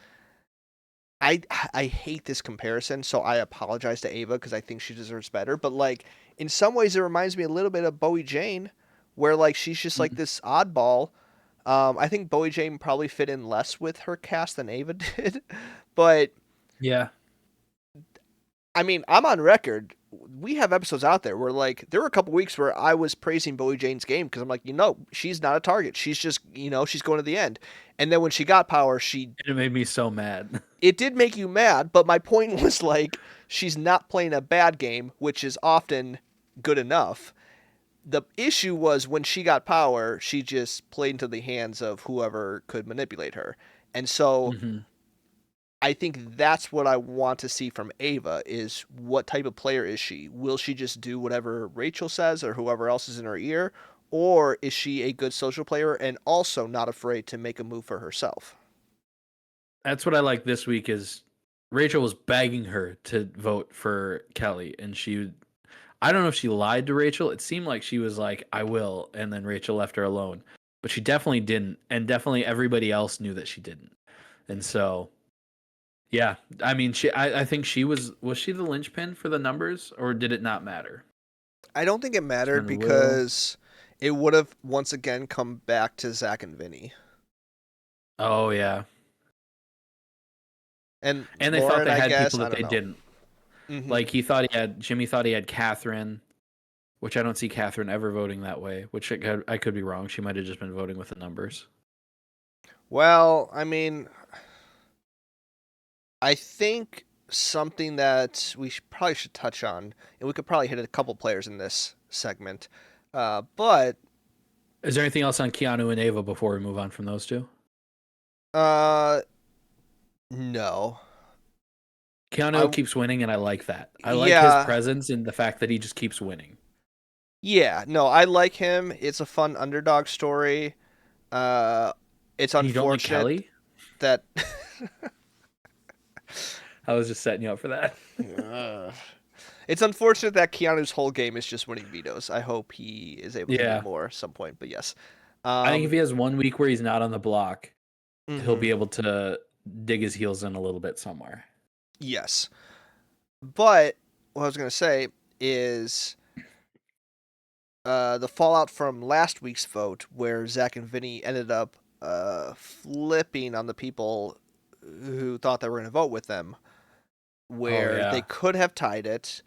I hate this comparison, so I apologize to Ava because I think she deserves better. But like in some ways, it reminds me a little bit of Bowie Jane, where like she's just like this oddball. I think Bowie Jane probably fit in less with her cast than Ava did, but Yeah. I mean, I'm on record. We have episodes out there where, like, there were a couple weeks where I was praising Bowie Jane's game because I'm like, she's not a target. She's just, she's going to the end. And then when she got power, It made me so mad. it did make you mad. But my point was, like, she's not playing a bad game, which is often good enough. The issue was when she got power, she just played into the hands of whoever could manipulate her. And so Mm-hmm. I think that's what I want to see from Ava is what type of player is she? Will she just do whatever Rachel says or whoever else is in her ear? Or is she a good social player and also not afraid to make a move for herself? That's what I like this week is Rachel was begging her to vote for Kelly, and I don't know if she lied to Rachel. It seemed like she was like, I will, and then Rachel left her alone. But she definitely didn't, and definitely everybody else knew that she didn't. And so yeah, I mean I think she was she the linchpin for the numbers, or did it not matter? I don't think it mattered Turn Will. because it would have once again come back to Zach and Vinny. Oh yeah, And and they thought Lauren, they I had guess, people I that don't they know. didn't. Hmm. Like he thought he had Jimmy thought he had Catherine, which I don't see Catherine ever voting that way. Which I could be wrong. She might have just been voting with the numbers. Well, I mean, I think something that we probably should touch on, and we could probably hit a couple players in this segment, but Is there anything else on Keanu and Ava before we move on from those two? uh, no. Keanu I keeps winning, and I like that. I like his Yeah, presence and the fact that he just keeps winning. yeah, no, I like him. It's a fun underdog story. Uh, it's And you don't like unfortunate Kelly? that. I was just setting you up for that. Ugh. It's unfortunate that Keanu's whole game is just winning vetoes. I hope he is able to win Yeah. more at some point, but yes. I think if Um, he has one week where he's not on the block, he'll mhm, be able to dig his heels in a little bit somewhere. yes. But what I was going to say is the fallout from last week's vote, where Zach and Vinny ended up flipping on the people who thought they were going to vote with them, Oh where they yeah. could have tied it.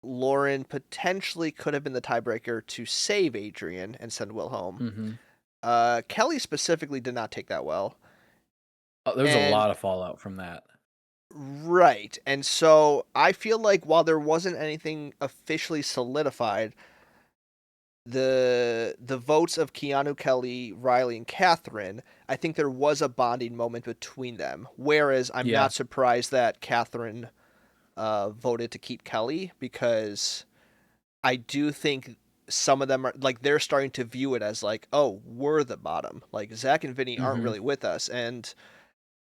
Lauren potentially could have been the tiebreaker to save Adrian and send Will home. Mm-hmm. Kelly specifically did not take that well. Oh, there's a And lot of fallout from that. right. And so I feel like while there wasn't anything officially solidified, the votes of Keanu, Kelly, Riley, and Catherine, I think there was a bonding moment between them. Whereas I'm Yeah. not surprised that Catherine voted to keep Kelly because I do think some of them are like they're starting to view it as like, oh, we're the bottom. Like Zach and Vinny aren't Mm-hmm. really with us, and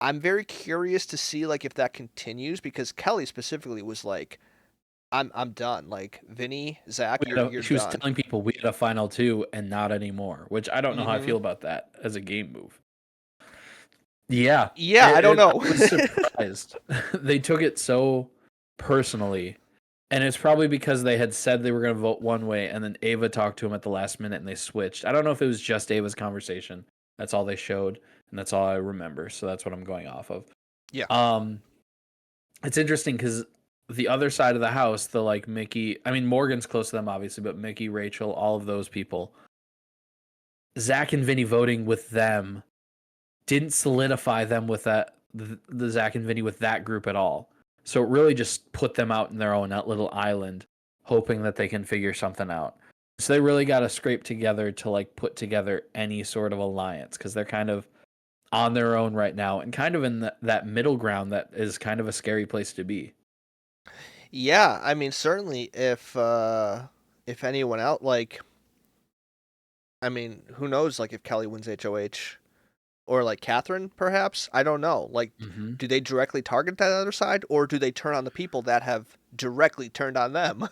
I'm very curious to see like if that continues because Kelly specifically was like, I'm done. Like Vinny, Zach, you're She was done. telling people we had a final two and not anymore, which I don't know how I Mm-hmm. feel about that as a game move. Yeah, Yeah, I don't I know. was surprised. They took it so personally. And it's probably because they had said they were going to vote one way, and then Ava talked to him at the last minute and they switched. I don't know if it was just Ava's conversation. That's all they showed, and that's all I remember. So that's what I'm going off of. Yeah. Um, it's interesting because the other side of the house, the like Mickey, I mean, Morgan's close to them, obviously, but Mickey, Rachel, all of those people, Zach and Vinny voting with them didn't solidify them with the Zach and Vinny with that group at all. So it really just put them out in their own little island, hoping that they can figure something out. So they really got to scrape together to like put together any sort of alliance because they're kind of on their own right now and kind of in that middle ground that is kind of a scary place to be. Yeah, I mean certainly if anyone out like I mean, who knows like if Kelly wins HOH or like Catherine perhaps? I don't know. Like Mm-hmm. do they directly target that other side or do they turn on the people that have directly turned on them?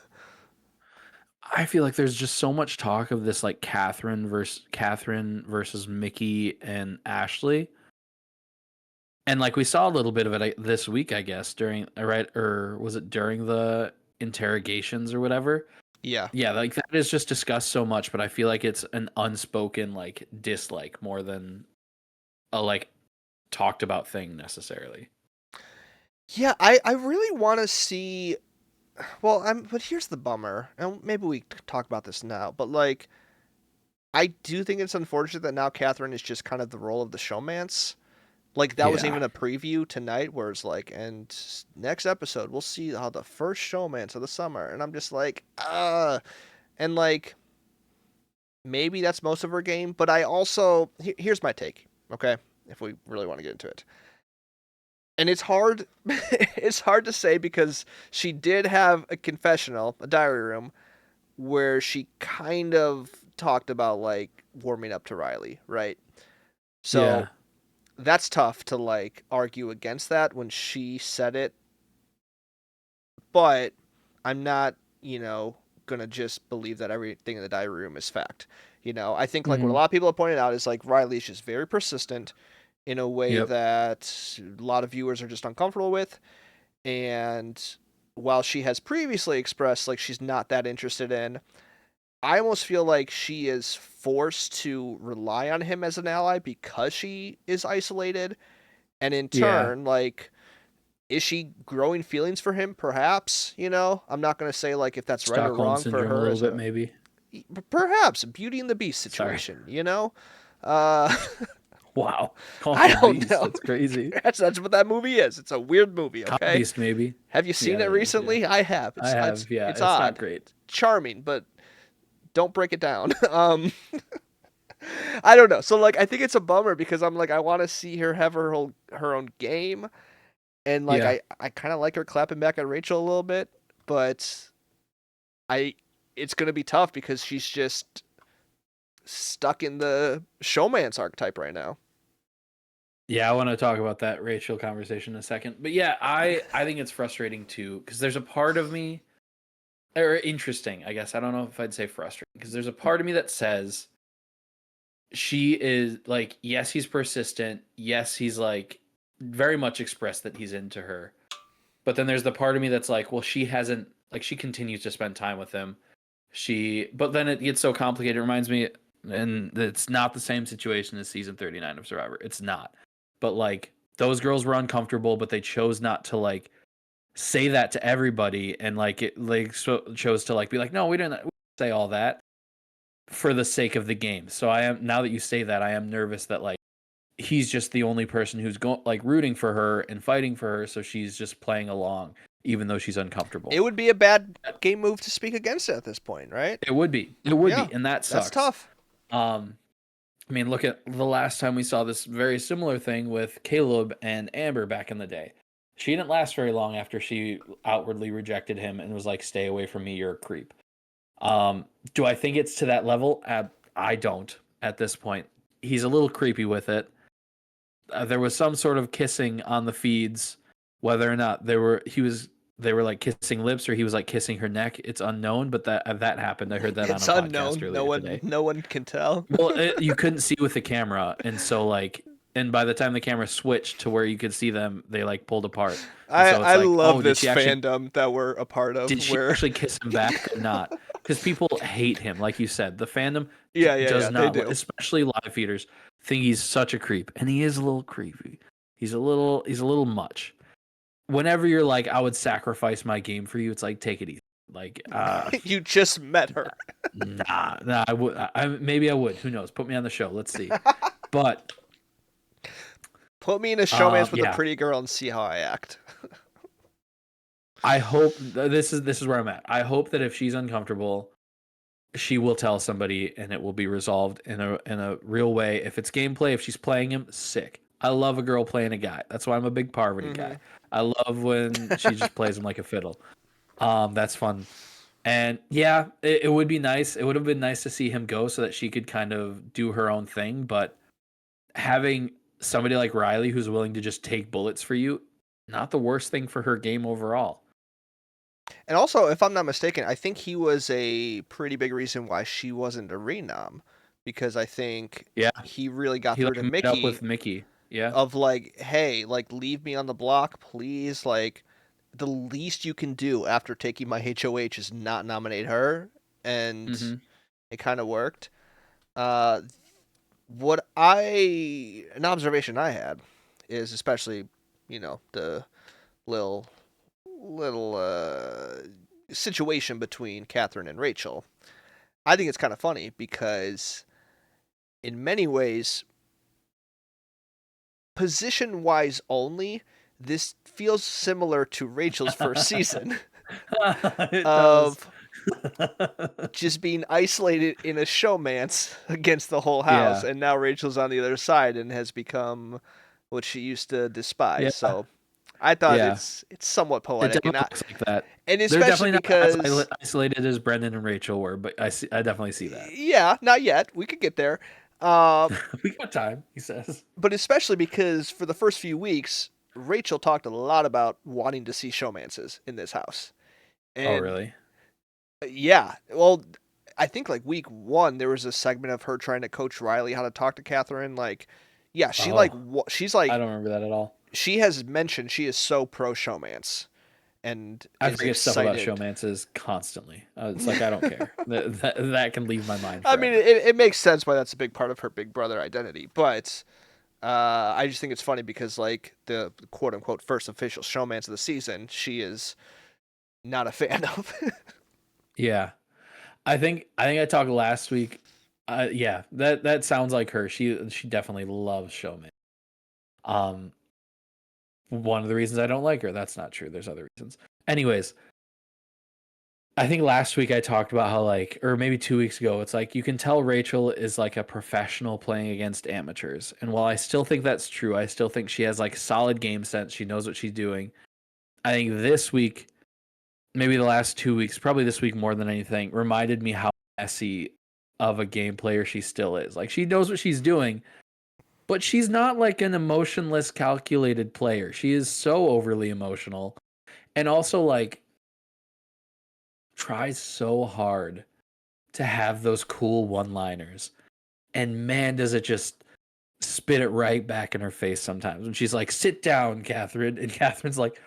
I feel like there's just so much talk of this like Catherine versus Mickey and Ashley. And like we saw a little bit of it this week, I guess, during right or was it during the interrogations or whatever? Yeah. Yeah, like that is just discussed so much, but I feel like it's an unspoken like dislike more than a like talked about thing necessarily. Yeah, I really want to see well, I'm but here's the bummer. And maybe we talk about this now, but like I do think it's unfortunate that now Catherine is just kind of the role of the showmance. Like that was Yeah. even a preview tonight where it's like, and next episode we'll see how the first showmance of the summer, and I'm just like, and like maybe that's most of her game, but I also here's my take, okay, if we really want to get into it, and it's hard, it's hard to say because she did have a confessional, a diary room, where she kind of talked about like warming up to Riley, right? So Yeah. that's tough to like argue against that when she said it, but I'm not, gonna just believe that everything in the diary room is fact. I think like what a Hmm. lot of people have pointed out is like Riley's just very persistent in a way Yep. that a lot of viewers are just uncomfortable with, and while she has previously expressed like she's not that interested in, I almost feel like she is forced to rely on him as an ally because she is isolated. And in Yeah, turn, like, is she growing feelings for him? Perhaps, I'm not going to say like if that's right or Stockholm wrong for syndrome a her little as bit a maybe. perhaps Beauty and the Beast Sorry. situation. Uh, Wow, call him I a don't beast. know. That's crazy. That's what that movie is. It's a weird movie. Cop Okay, beast maybe. have you Yeah, seen it it is. Yeah, recently? I have. I It's have. Yeah, it's it's not odd, great. charming, but don't break it down. I don't know. So like, I think it's a bummer because I'm like, I want to see her have her own game, and like, Yeah. I kind of like her clapping back at Rachel a little bit, but I it's gonna be tough because she's just stuck in the showman's archetype right now. Yeah, I want to talk about that Rachel conversation in a second. But yeah, I think it's frustrating too because there's a part of me or interesting, I guess. I don't know if I'd say frustrating because there's a part of me that says she is like, yes, he's persistent. Yes, he's like very much expressed that he's into her. But then there's the part of me that's like, well, she hasn't like she continues to spend time with him. But then it gets so complicated. It reminds me, and it's not the same situation as season 39 of Survivor. It's not. But like those girls were uncomfortable, but they chose not to like say that to everybody, and like it like chose to like be like, no, we didn't say all that for the sake of the game. So I am now that you say that, I am nervous that like he's just the only person who's going like rooting for her and fighting for her, so she's just playing along even though she's It uncomfortable. would be a bad game move to speak against it at this point, right? It would be, Yeah, and that that's sucks. tough. um I mean, look at the last time we saw this very similar thing with Caleb and Amber back in the day. She didn't last very long after she outwardly rejected him and was like, "Stay away from me, you're a creep." Do I think it's to that level? I don't at this point. He's a little creepy with it. There was some sort of kissing on the feeds, whether or not they were like kissing lips or he was like kissing her neck. It's unknown, but that happened. I heard that on It's a podcast unknown. No earlier one today. no one can tell. Well, you couldn't see with the camera, and so like, and by the time the camera switched to where you could see them, they like pulled apart, and so I it's like, love oh, this fandom that we're a part of did she where actually kiss him back or not? Because people hate him, like you said, the fandom yeah, does they not, do. especially live feeders, think he's such a creep, and he is a little creepy. He's a little much. Whenever you're like, I would sacrifice my game for you, it's like, take it easy. Like, You just met her. nah, I would, maybe I would. Who knows? Put me on the show. Let's see. But Put me in a showmance with a yeah, pretty girl and see how I act. I hope this is where I'm at. I hope that if she's uncomfortable, she will tell somebody and it will be resolved in a real way. If it's gameplay, if she's playing him, sick. I love a girl playing a guy. That's why I'm a big Parvati Hmm. guy. I love when she just plays him like a fiddle. That's fun. And yeah, it would be nice. It would have been nice to see him go so that she could kind of do her own thing. But having somebody like Riley who's willing to just take bullets for you, not the worst thing for her game overall. And also, if I'm not mistaken, I think he was a pretty big reason why she wasn't a renom, because I think Yeah, he really got he through like to met up Mickey with Mickey. Yeah. of like, hey, like leave me on the block, please. Like the least you can do after taking my HOH is not nominate her, and Mm-hmm. it kind of worked. Uh, what I an observation I had is especially, the little situation between Catherine and Rachel. I think it's kind of funny because in many ways, position wise only, this feels similar to Rachel's first season It does. of just being isolated in a showmance against the whole house, Yeah. and now Rachel's on the other side and has become what she used to despise. Yeah. So I thought Yeah. it's somewhat It poetic, and definitely looks like that. They're especially definitely not as because isolated as Brendan and Rachel were, but I definitely see that. yeah, not yet. We could get there. Uh, We got time, he says. but especially because for the first few weeks, Rachel talked a lot about wanting to see showmances in this house. Oh, And really? yeah, well, I think like week one, there was a segment of her trying to coach Riley how to talk to Catherine. Like, yeah, Oh, she's I like, don't remember that at all. she has mentioned she is so pro showmance. and I is forget stuff about excited. showmances constantly. It's like I don't care. That can leave my mind I mean, forever. it makes sense why that's a big part of her big brother identity, but I just think it's funny because like the quote unquote first official showmance of the season, she is not a fan of. Yeah, I think I talked last week. Yeah, that sounds like her. She definitely loves showman. Um, one of the reasons I don't like her. That's not true. There's other reasons. Anyways, I think last week I talked about how like, or maybe 2 weeks ago, it's like you can tell Rachel is like a professional playing against amateurs. And while I still think that's true, I still think she has like solid game sense. She knows what she's doing. I think this week, maybe the last 2 weeks, probably this week more than anything, reminded me how messy of a game player she still is. Like she knows what she's doing, but she's not like an emotionless, calculated player. She is so overly emotional and also like tries so hard to have those cool one-liners. And man, does it just spit it right back in her face sometimes when she's like, "Sit down, Catherine," and Catherine's like,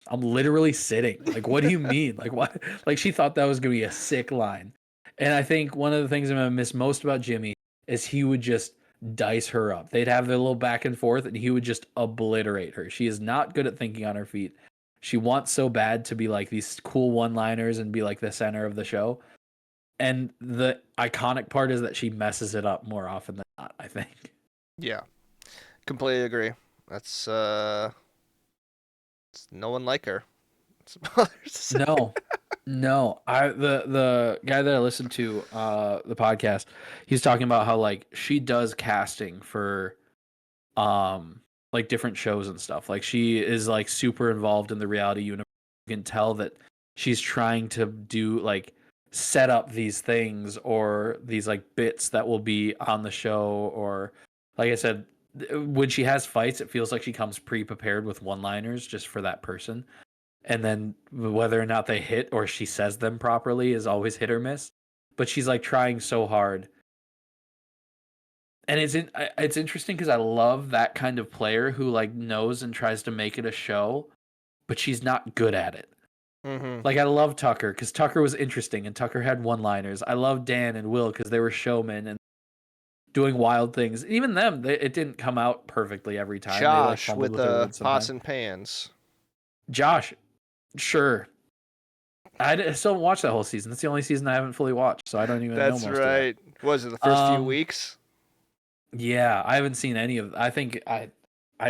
"I'm literally sitting. Like, what do you mean? Like, what?" Like, she thought that was gonna be a sick line. And I think one of the things I'm gonna miss most about Jimmy is he would just dice her up. They'd have their little back and forth, and he would just obliterate her. She is not good at thinking on her feet. She wants so bad to be like these cool one-liners and be like the center of the show. And the iconic part is that she messes it up more often than not, I think. Yeah, completely agree. That's it's no one like her. That's all there's to say. No. No. The guy that I listened to the podcast, he's talking about how like she does casting for like different shows and stuff. Like she is like super involved in the reality universe. You can tell that she's trying to do like set up these things or these like bits that will be on the show, or like I said, when she has fights it feels like she comes pre-prepared with one-liners just for that person, and then whether or not they hit or she says them properly is always hit or miss, but she's like trying so hard. And it's interesting because I love that kind of player who like knows and tries to make it a show, but she's not good at it. Mm-hmm. Like I love Tucker because Tucker was interesting and Tucker had one-liners. I love Dan and Will because they were showmen and doing wild things. Even them, it didn't come out perfectly every time. They like Josh fumbled with with their the words pots sometimes. and pans. Josh, sure. Still haven't watched that whole season. That's the only season I haven't fully watched, so I don't even know That's most of that. right. What was it the first few Um, weeks? yeah, I haven't seen any of. I think I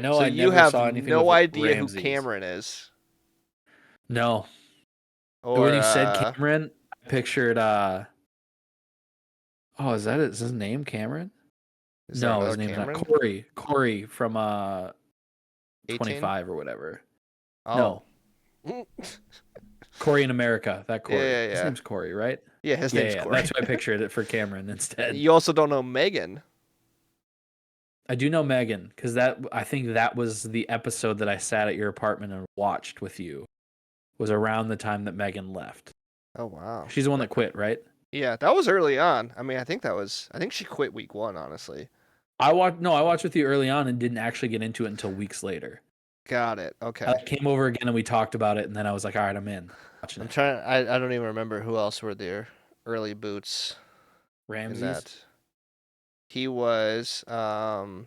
know So I you never have saw anything no with idea who Ramses. Cameron is, No, when or you said Cameron, I pictured. Oh, is that is his name Cameron? is there No, another his name's not Cameron? Corey. Corey from 18. 25 or whatever. Oh, No, yeah, Corey in America. That Corey. yeah, His yeah. name's Corey, right? Yeah, his Yeah, name's yeah. Corey. That's why I pictured it for Cameron instead. You also don't know Megan. I do know Megan because that I think that was the episode that I sat at your apartment and watched with you. Was around the time that Megan left. Oh wow. She's the one that quit, right? Yeah, that was early on. I mean, I think that was. I think she quit week one. Honestly. I watched with you early on and didn't actually get into it until weeks later. Got it. I Okay. like, came over again and we talked about it, and then I was like, all right, I'm in watching I'm it. trying. I don't even remember who else were there. Early boots in Ramses, that. He was. Oh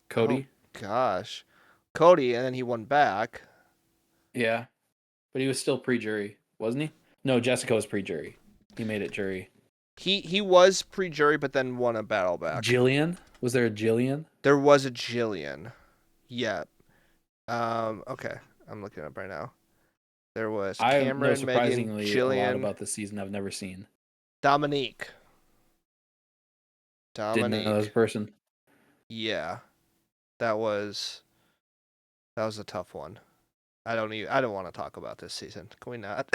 Cody, gosh, Cody, and then he won back. yeah, but he was still pre-jury, wasn't he? No, Jessica was pre-jury. He made it jury. He was pre-jury, but then won a battle back. Jillian, was there a Jillian? There was a Jillian. Yeah. Okay. I'm looking up right now. There was I know Cameron, Megan, surprisingly a lot Jillian, about this season I've never seen. Dominique. Didn't know that was a Dominique. person. Yeah. That was a tough one. I don't want to talk about this season. Can we not?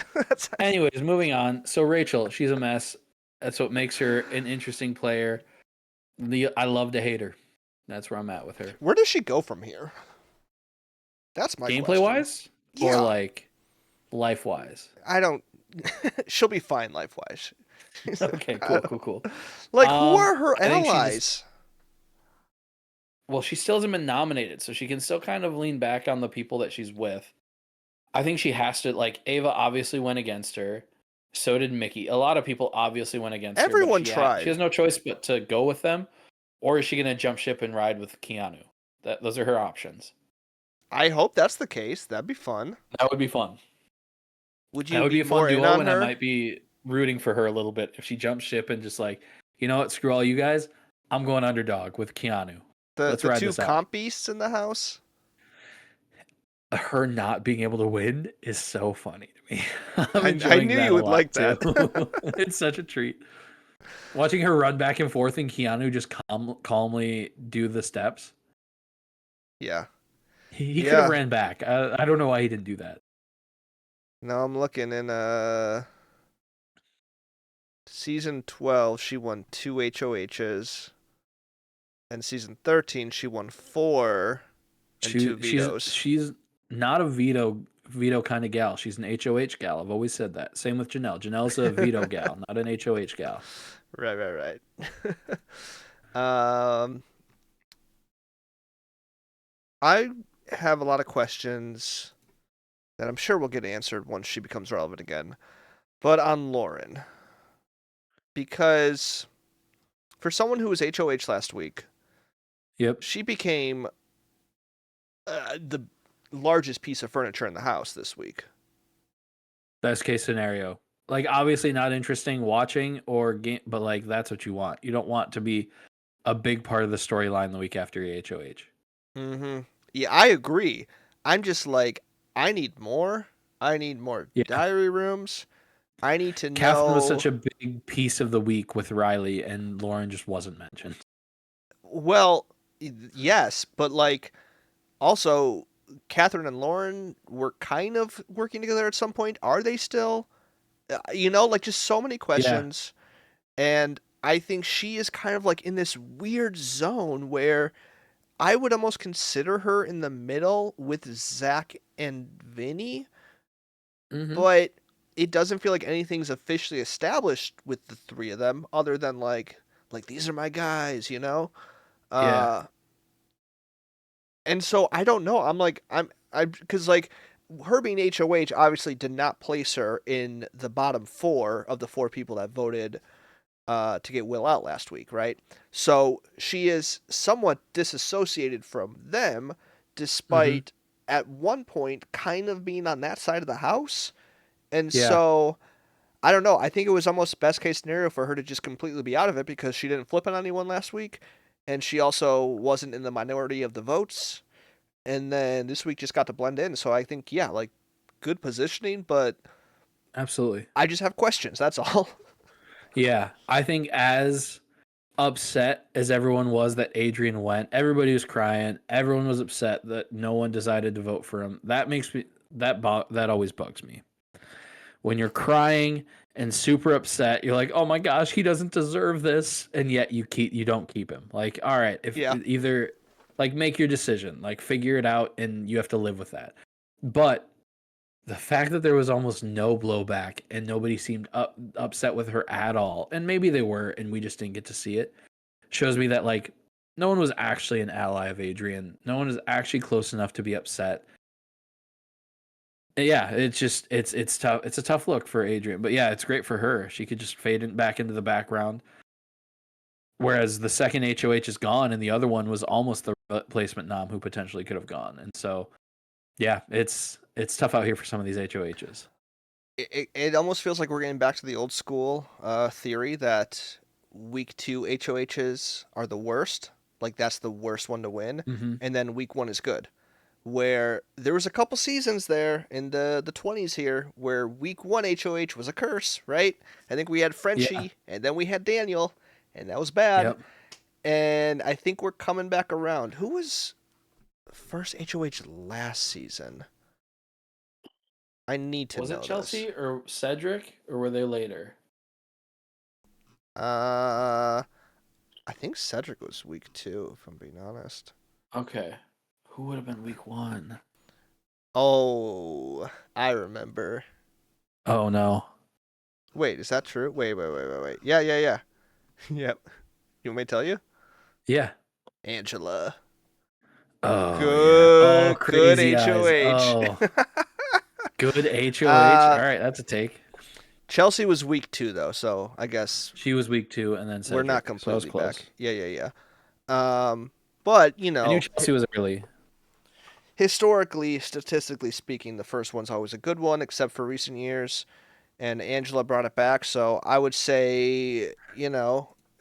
Anyways, moving on. So Rachel, she's a mess. That's what makes her an interesting player. I love to hate her. That's where I'm at with her. Where does she go from here? That's my Gameplay question. wise or Yeah. like life wise? I don't. She'll be fine life wise. Okay, cool. Like, who are her I think she's allies? well, she still hasn't been nominated, so she can still kind of lean back on the people that she's with. I think she has to, like, Ava obviously went against her. So did Mickey. A lot of people obviously went against her, but Everyone she tried. has no choice but to go with them, or is she gonna jump ship and ride with Keanu? Those are her options. I hope that's the case. That'd be fun. That would be fun. Would That you would be be a fun more in duo, on and I her? might be rooting for her a little bit if she jumps ship and just like, you know what, screw all you guys. I'm going underdog with Keanu. The Let's the ride two this out. comp beasts in the house? Her not being able to win is so funny to me. I'm I enjoying knew that you a would like lot too. that. It's such a treat. Watching her run back and forth and Keanu just calmly do the steps. Yeah. He could have Yeah. ran back. I don't know why he didn't do that. Now I'm looking in season 12 she won 2 HOHs, and season 13 she won 4 and 2 vetoes. She's not a veto kind of gal. She's an HOH gal. I've always said that. Same with Janelle. Janelle's a veto gal, not an HOH gal. Right. um I have a lot of questions that I'm sure will get answered once she becomes relevant again. But on Lauren, because for someone who was HOH last week, Yep. she became the largest piece of furniture in the house this week. Best case scenario. Like obviously not interesting watching or game, but like that's what you want. You don't want to be a big part of the storyline the week after your HOH. Mm-hmm. Yeah, I agree. I'm just like, I need more. I need more Yeah. diary rooms. I need to Catherine was such know. a big piece of the week with Riley, and Lauren just wasn't mentioned. Well, yes, but like, also, Catherine and Lauren were kind of working together at some point. Are they still? Like just so many Yeah. questions. And I think she is kind of like in this weird zone where I would almost consider her in the middle with Zach and Vinny, Mm-hmm. but it doesn't feel like anything's officially established with the three of them other than like these are my guys. Yeah. Uh and so I don't know. I'm cuz like her being HOH obviously did not place her in the bottom 4 of the 4 people that voted to get Will out last week, right? So she is somewhat disassociated from them, Mm-hmm. despite at one point kind of being on that side of the house. And Yeah. so I don't know. I think it was almost best case scenario for her to just completely be out of it because she didn't flip on anyone last week, and she also wasn't in the minority of the votes. And then this week just got to blend in. So I think yeah, like good positioning, but Absolutely. I just have questions. That's all. Yeah. I think as upset as everyone was that Adrian went, everybody was crying. Everyone was upset that no one decided to vote for him. That makes me that always bugs me. When you're crying and super upset, you're like, "Oh my gosh, he doesn't deserve this," and yet you don't keep him. Like, all right, if Yeah. either like make your decision, like figure it out, and you have to live with that. But the fact that there was almost no blowback and nobody seemed upset with her at all, and maybe they were, and we just didn't get to see it, shows me that like no one was actually an ally of Adrian. No one is actually close enough to be upset. Yeah, it's just it's tough. It's a tough look for Adrian, but yeah, it's great for her. She could just fade back into the background. Whereas the second HOH is gone, and the other one was almost the replacement nom who potentially could have gone. And so, yeah, it's tough out here for some of these HOHs. It almost feels like we're getting back to the old school theory that week 2 HOHs are the worst. Like that's the worst one to win, Mm-hmm. and then week 1 is good. Where there was a couple seasons there in the 20s here where week 1 HOH was a curse, right? I think we had Yeah. Frenchie and then we had Daniel, and that was bad. Yep. And I think we're coming back around. Who was first HOH last season? I need to Was it know this. Chelsea or Cedric, or were they later? Uh I think Cedric was week 2, if I'm being honest. Okay. Who would have been week 1? Oh, I remember. Oh no. Wait, is that true? Wait. Yeah. Yep. You want me to tell you? Yeah. Angela. Oh yeah. Oh, Good crazy eyes. HOH. Oh. Good HOH. All uh, right, that's a take. Chelsea was week 2 though, so I guess She was week 2, and then we're not Cedric, so I was completely close. back. Yeah, yeah, yeah. But I knew Chelsea was early. historically, statistically speaking, the first one's always a good one, except for recent years. And Angela brought it back, so I would say,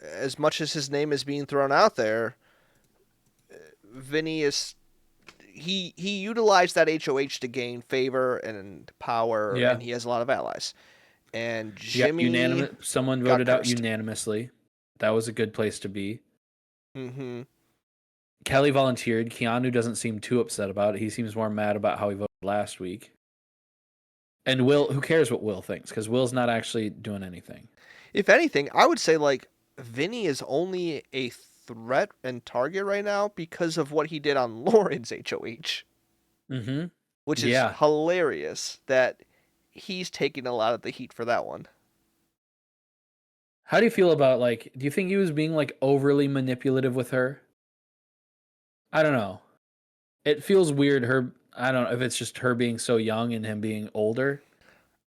as much as his name is being thrown out there, Vinny is he utilized that HOH to gain favor and power, Yeah, and he has a lot of allies. And he got Jimmy unanimous. Someone got voted out cursed. unanimously. That was a good place to be. Mm-hmm. Kelly volunteered. Keanu doesn't seem too upset about it. He seems more mad about how he voted last week. And Will, who cares what Will thinks? Because Will's not actually doing anything. If anything, I would say like Vinny is only a threat and target right now because of what he did on Lauren's HOH, Mm-hmm. which is Yeah. hilarious that he's taking a lot of the heat for that one. How do you feel about like? Do you think he was being like overly manipulative with her? I don't know. It feels weird. I don't know if it's just her being so young and him being older.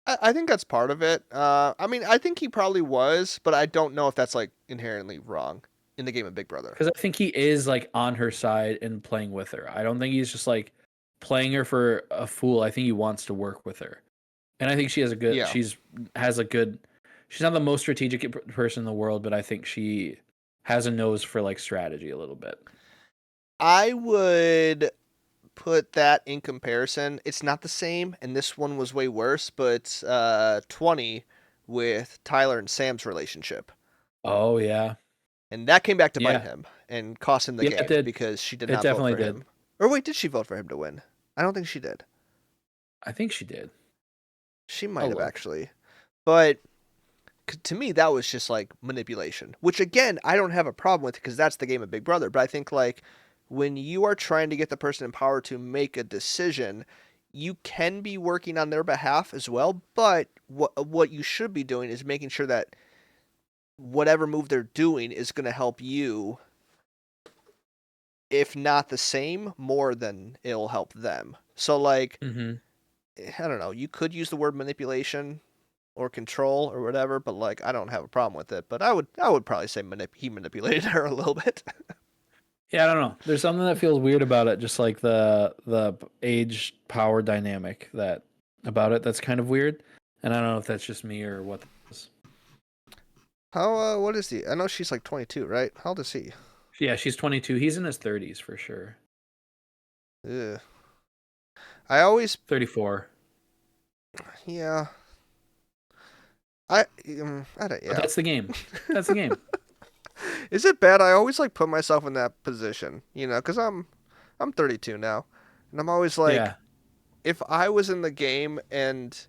I think that's part of it. I mean, I think he probably was, but I don't know if that's like inherently wrong in the game of Big Brother. Because I think he is like on her side and playing with her. I don't think he's just like playing her for a fool. I think he wants to work with her, and I think she has a good. Yeah, Has a good. She's not the most strategic person in the world, but I think she has a nose for like strategy a little bit. I would put that in comparison. It's not the same, and this one was way worse. But 20 with Tyler and Sam's relationship, Oh yeah, and that came back to bite yeah, him and cost him the yeah. It game did. because she did It not vote definitely for did. him. Or wait, did she vote for him to win? I don't think she did. I think she did. She might I'll have look. actually, but to me that was just like manipulation, which again I don't have a problem with because that's the game of Big Brother. But I think like when you are trying to get the person in power to make a decision, you can be working on their behalf as well. But what you should be doing is making sure that whatever move they're doing is going to help you, if not the same, more than it'll help them. So like Mm-hmm. I don't know, you could use the word manipulation or control or whatever, but like I don't have a problem with it. But I would probably say he manipulated her a little bit. Yeah, I don't know. There's something that feels weird about it, just like the age power dynamic that about it that's kind of weird. And I don't know if that's just me or what that is. How what is he? I know she's like 22, right? How old is he? Yeah, she's 22. He's in his 30s for sure. Ugh. I always 34. yeah. I don't But yeah. that's the game. That's the game. Is it bad? I always like put myself in that position, cuz I'm 32 now. And I'm always like Yeah. if I was in the game and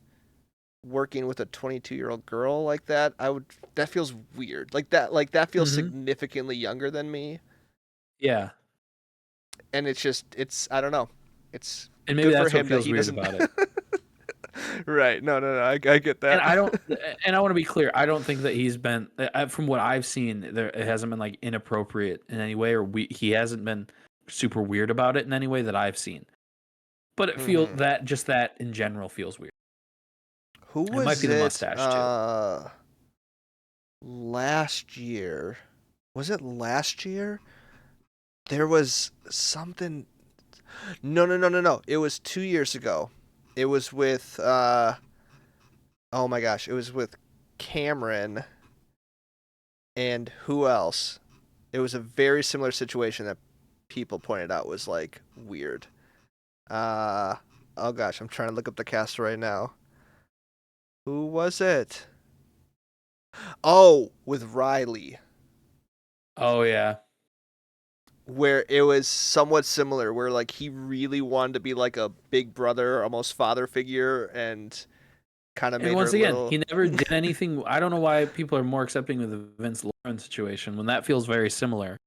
working with a 22-year-old girl like that, that feels weird. Like that feels Mm-hmm. significantly younger than me, Yeah. and it's I don't know. It's And maybe good for that's what him that feels he weird doesn't. about it. Right. No, no, no. I get And that. I don't and I want to be clear. I don't think that he's been from what I've seen there it hasn't been like inappropriate in any way or he hasn't been super weird about it in any way that I've seen. But it feel hmm that just that in general feels weird. Who It might was be the it mustache too. last year? Was it last year? There was something. No, no, no, no, no. It was 2 years ago. It was with oh my gosh, it was with Cameron and who else? It was a very similar situation that people pointed out was like weird. Uh oh gosh, I'm trying to look up the cast right now. Who was it? Oh, with Riley, Oh yeah. where it was somewhat similar, where like he really wanted to be like a big brother, almost father figure, and kind of And made her once a again, little. he never did anything. I don't know why people are more accepting of the Vince Lauren situation when that feels very similar.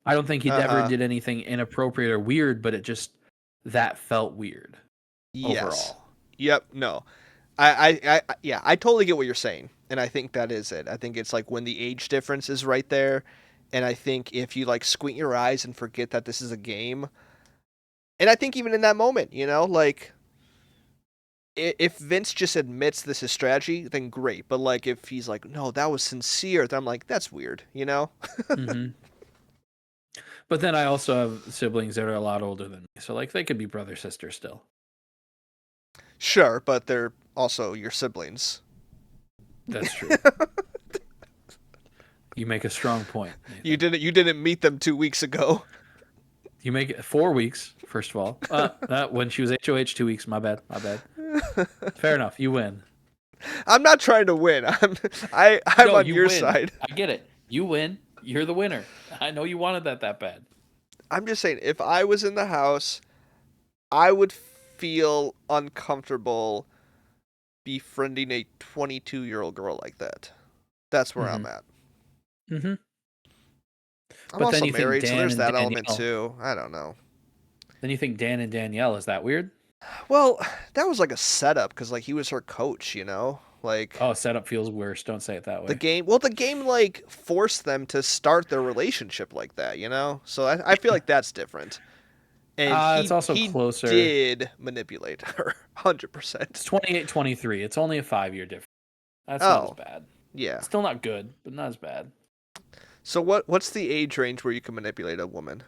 I don't think he Uh ever huh. did anything inappropriate or weird, but it just that felt weird Yes. overall. Yep. No. Yeah, I totally get what you're saying, and I think that is it. I think it's like when the age difference is right there, and I think if you like squint your eyes and forget that this is a game, and I think even in that moment, like if Vince just admits this is strategy, then great. But like if he's like, no, that was sincere, then I'm like, that's weird, you know? Hmm. But then I also have siblings that are a lot older than me, so like they could be brother sister still. Sure, but they're also your siblings. That's true. You make a strong point, You Nathan. didn't meet them 2 weeks ago. You make it 4 weeks, first of all. When she was HOH, 2 weeks. My bad. My bad. Fair enough. You win. I'm not trying to win. I'm No, on you your win. side. I get it. You win. You're the winner. I know you wanted that bad. I'm just saying, if I was in the house, I would feel uncomfortable befriending a 22-year-old girl like that. That's where Mm-hmm. I'm at. Mm-hmm. I'm But then also you think married, so Dan there's and that element Danielle. too. I don't know. Then you think Dan and Danielle. Is that weird? Well, that was like a setup because like he was her coach, you know. Like Oh, setup feels worse. Don't say it that the way. game. Well, the game like forced them to start their relationship like that, you know. So I feel like that's different. And It's also he closer. did manipulate her, 100%. It's 28-23. It's only a 5 year difference. That's not as Oh, bad. yeah. Still not good, but not as bad. So what's the age range where you can manipulate a woman?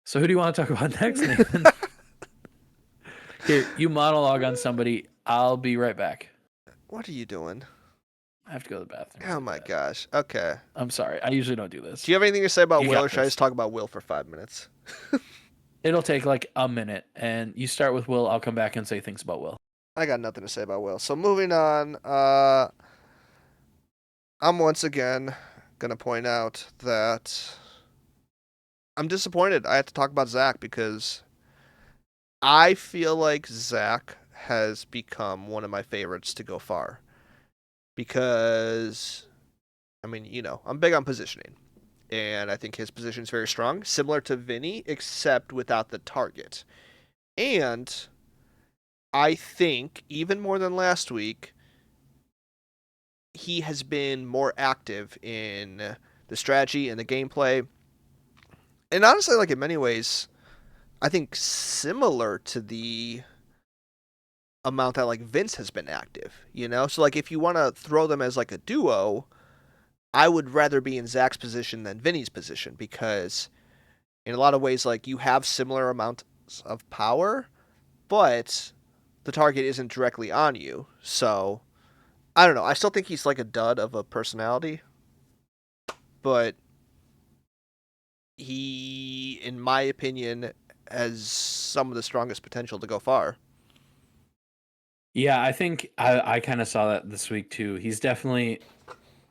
So who do you want to talk about next, Nathan? Here, you monologue on somebody. I'll be right back. What are you doing? I have to go to the bathroom Oh really my bad. gosh. Okay. I'm sorry. I usually don't do Do this. you have anything to say about You Will, got or should I this. just talk about Will for 5 minutes? It'll take like a minute, and you start with Will. I'll come back and say things about Will. I got nothing to say about Will. So moving on, I'm once again gonna point out that I'm disappointed. I have to talk about Zach because I feel like Zach has become one of my favorites to go far. Because I mean, you know, I'm big on positioning, and I think his position is very strong, similar to Vinny, except without the target. And I think even more than last week, he has been more active in the strategy and the gameplay. And honestly, like in many ways, I think similar to the amount that like Vince has been active, you know? So like if you want to throw them as like a duo, I would rather be in Zach's position than Vinny's position because in a lot of ways like you have similar amounts of power, but the target isn't directly on you. So I don't know. I still think he's like a dud of a personality, but he, in my opinion, has some of the strongest potential to go far. Yeah, I think I kind of saw that this week too. He's definitely,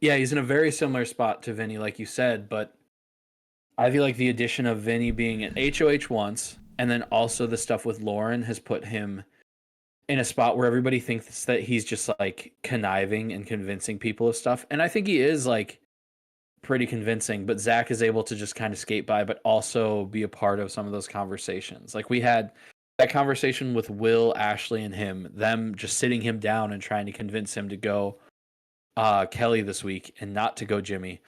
yeah, he's in a very similar spot to Vinny, like you said, but I feel like the addition of Vinny being an HOH once, and then also the stuff with Lauren has put him in a spot where everybody thinks that he's just like conniving and convincing people of stuff. And I think he is like pretty convincing, but Zach is able to just kind of skate by, but also be a part of some of those conversations. Like we had that conversation with Will, Ashley, and him, them just sitting him down and trying to convince him to go Kelly this week and not to go Jimmy.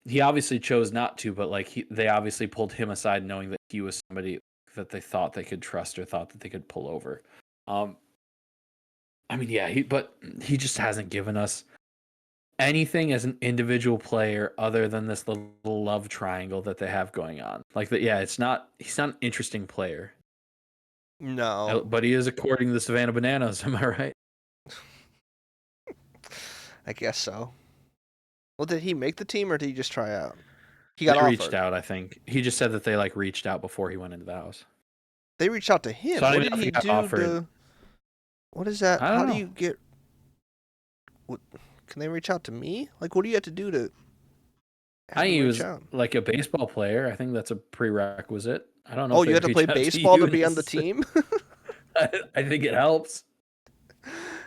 He obviously chose not to, but like they obviously pulled him aside knowing that he was somebody that they thought they could trust or thought that they could pull over. Um, I mean, yeah, but he just hasn't given us anything as an individual player other than this little love triangle that they have going on. Like that, yeah, he's not an interesting player, No, but he is according to the Savannah Bananas. Am I right? I guess so. Well, did he make the team or did he just try out? He They got reached offered. out. I think he just said that they like reached out before he went into the house. They reached out to So him. I don't What even did know if he he got do offered. to? What is that? I How don't do know. you get? What, can they reach out to me? Like, what do you have to do to I have think them he reach was out? like a baseball player. I think that's a prerequisite. I don't know Oh, if you have they'd to play reach out to baseball you to be on the necessarily. team. I think it helps.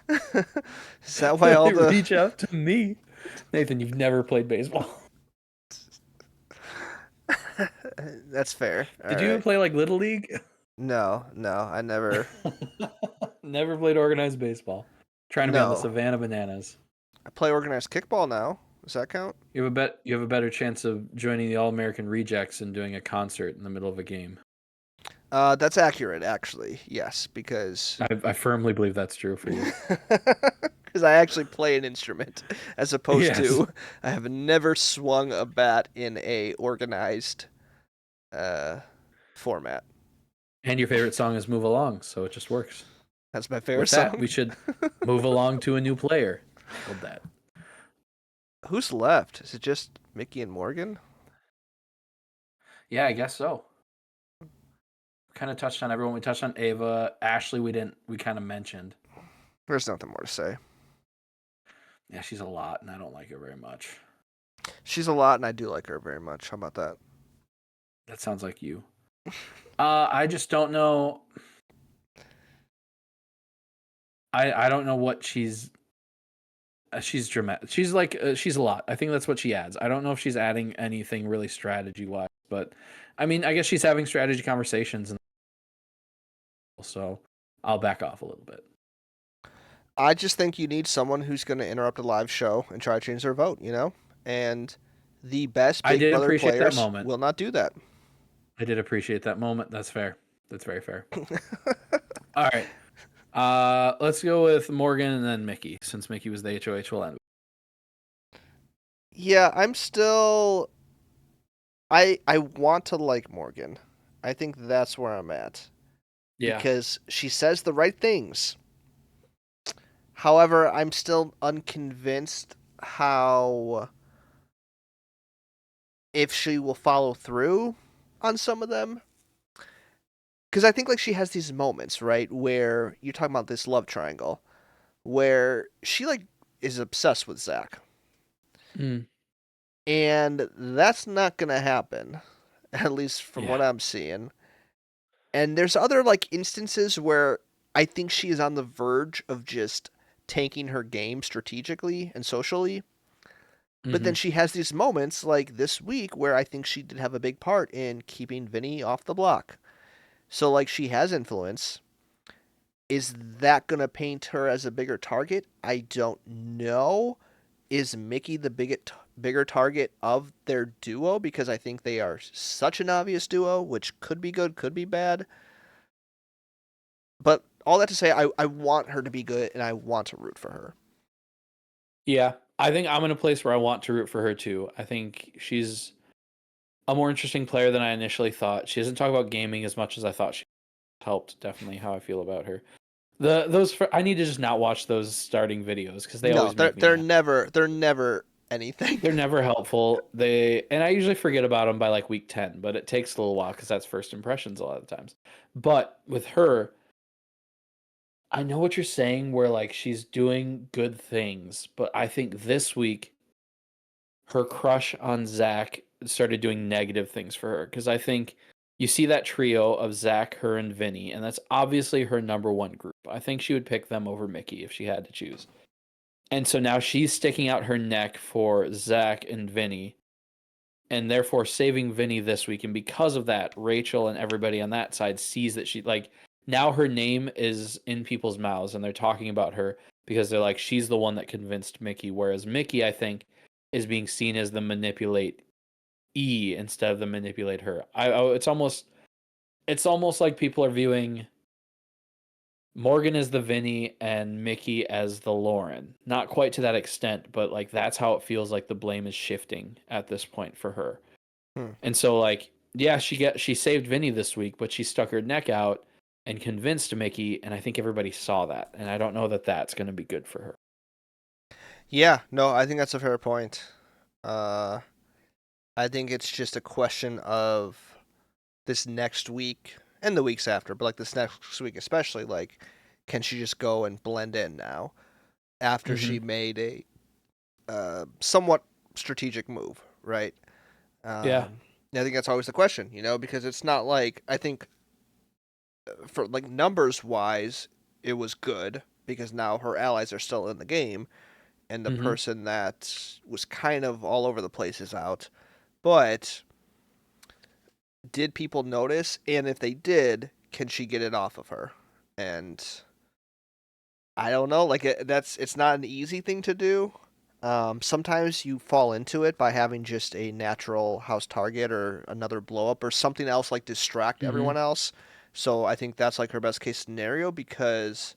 Is that why all They the? reach out to me. Nathan, you've never played baseball. That's fair. All Did you even right. play like Little League? No, no, I never. Never played organized baseball. Trying to be on the No, Savannah Bananas. I play organized kickball now. Does that count? You have a better chance of joining the All American Rejects and doing a concert in the middle of a game. That's accurate, actually. Yes, because I firmly believe that's true for you. because I actually play an instrument, as opposed Yes. to I have never swung a bat in a organized uh, format. And your favorite song is Move Along, so it just works. That's my favorite With that, song. we should move along to a new player. Nailed that. Who's left? Is it just Mickey and Morgan? Yeah, I guess so. Kind of touched on everyone. We touched on Ava. Ashley, we didn't. We kind of mentioned. There's nothing more to say. Yeah, she's a lot, and I don't like her very much. She's a lot, and I do like her very much. How about that? That sounds like you. I just don't know. I don't know what she's dramatic. She's like she's a lot. I think that's what she adds. I don't know if she's adding anything really strategy wise, but I mean, I guess she's having strategy conversations, and so I'll back off a little bit. I just think you need someone who's going to interrupt a live show and try to change their vote, you know? And the best I Big did Brother appreciate that players moment. will not do that. I did appreciate that moment. That's fair. That's very fair. All right. Let's go with Morgan and then Mickey, since Mickey was the HOH. Will end. Yeah, I'm still I want to like Morgan. I think that's where I'm at Yeah. because she says the right things. However, I'm still unconvinced how if she will follow through on some of them. Because I think like she has these moments, right, where you're talking about this love triangle, where she like is obsessed with Zach, Mm, and that's not gonna happen, at least from yeah. what I'm seeing. And there's other like instances where I think she is on the verge of just tanking her game strategically and socially. But Hmm. then she has these moments like this week where I think she did have a big part in keeping Vinny off the block. So like she has influence. Is that going to paint her as a bigger target? I don't know. Is Mickey the bigger target of their duo? Because I think they are such an obvious duo, which could be good, could be bad. But all that to say, I want her to be good and I want to root for her. Yeah. I think I'm in a place where I want to root for her too. I think she's a more interesting player than I initially thought. She doesn't talk about gaming as much as I thought she helped. Definitely how I feel about her. I need to just not watch those starting videos because they No, always make me mad. they're never anything. They're never helpful. I usually forget about them by like week 10, but it takes a little while because that's first impressions a lot of the times. But with her, I know what you're saying where like she's doing good things, but I think this week her crush on Zach started doing negative things for her because I think you see that trio of Zach, her, and Vinny, and that's obviously her number one group. I think she would pick them over Mickey if she had to choose. And so now she's sticking out her neck for Zach and Vinny, and therefore saving Vinny this week. And because of that, Rachel and everybody on that side sees that she like now her name is in people's mouths and they're talking about her because they're like she's the one that convinced Mickey, whereas Mickey I think is being seen as the manipulate instead of the manipulate her. It's almost like people are viewing Morgan as the Vinny and Mickey as the Lauren. Not quite to that extent, but like that's how it feels like the blame is shifting at this point for her. Hmm. And so like yeah, she saved Vinny this week, but she stuck her neck out and convinced Mickey, and I think everybody saw that. And I don't know that that's going to be good for her. Yeah, no, I think that's a fair point. Uh, I think it's just a question of this next week and the weeks after, but like this next week especially, like, can she just go and blend in now after Hmm. she made a somewhat strategic move, right? Yeah. I think that's always the question, you know, because it's not like I think for like numbers wise, it was good because now her allies are still in the game, and the Hmm. person that was kind of all over the place is out. But did people notice? And if they did, can she get it off of her? And I don't know. Like it's not an easy thing to do. Sometimes you fall into it by having just a natural house target or another blow up or something else like distract Hmm. everyone else. So I think that's like her best case scenario because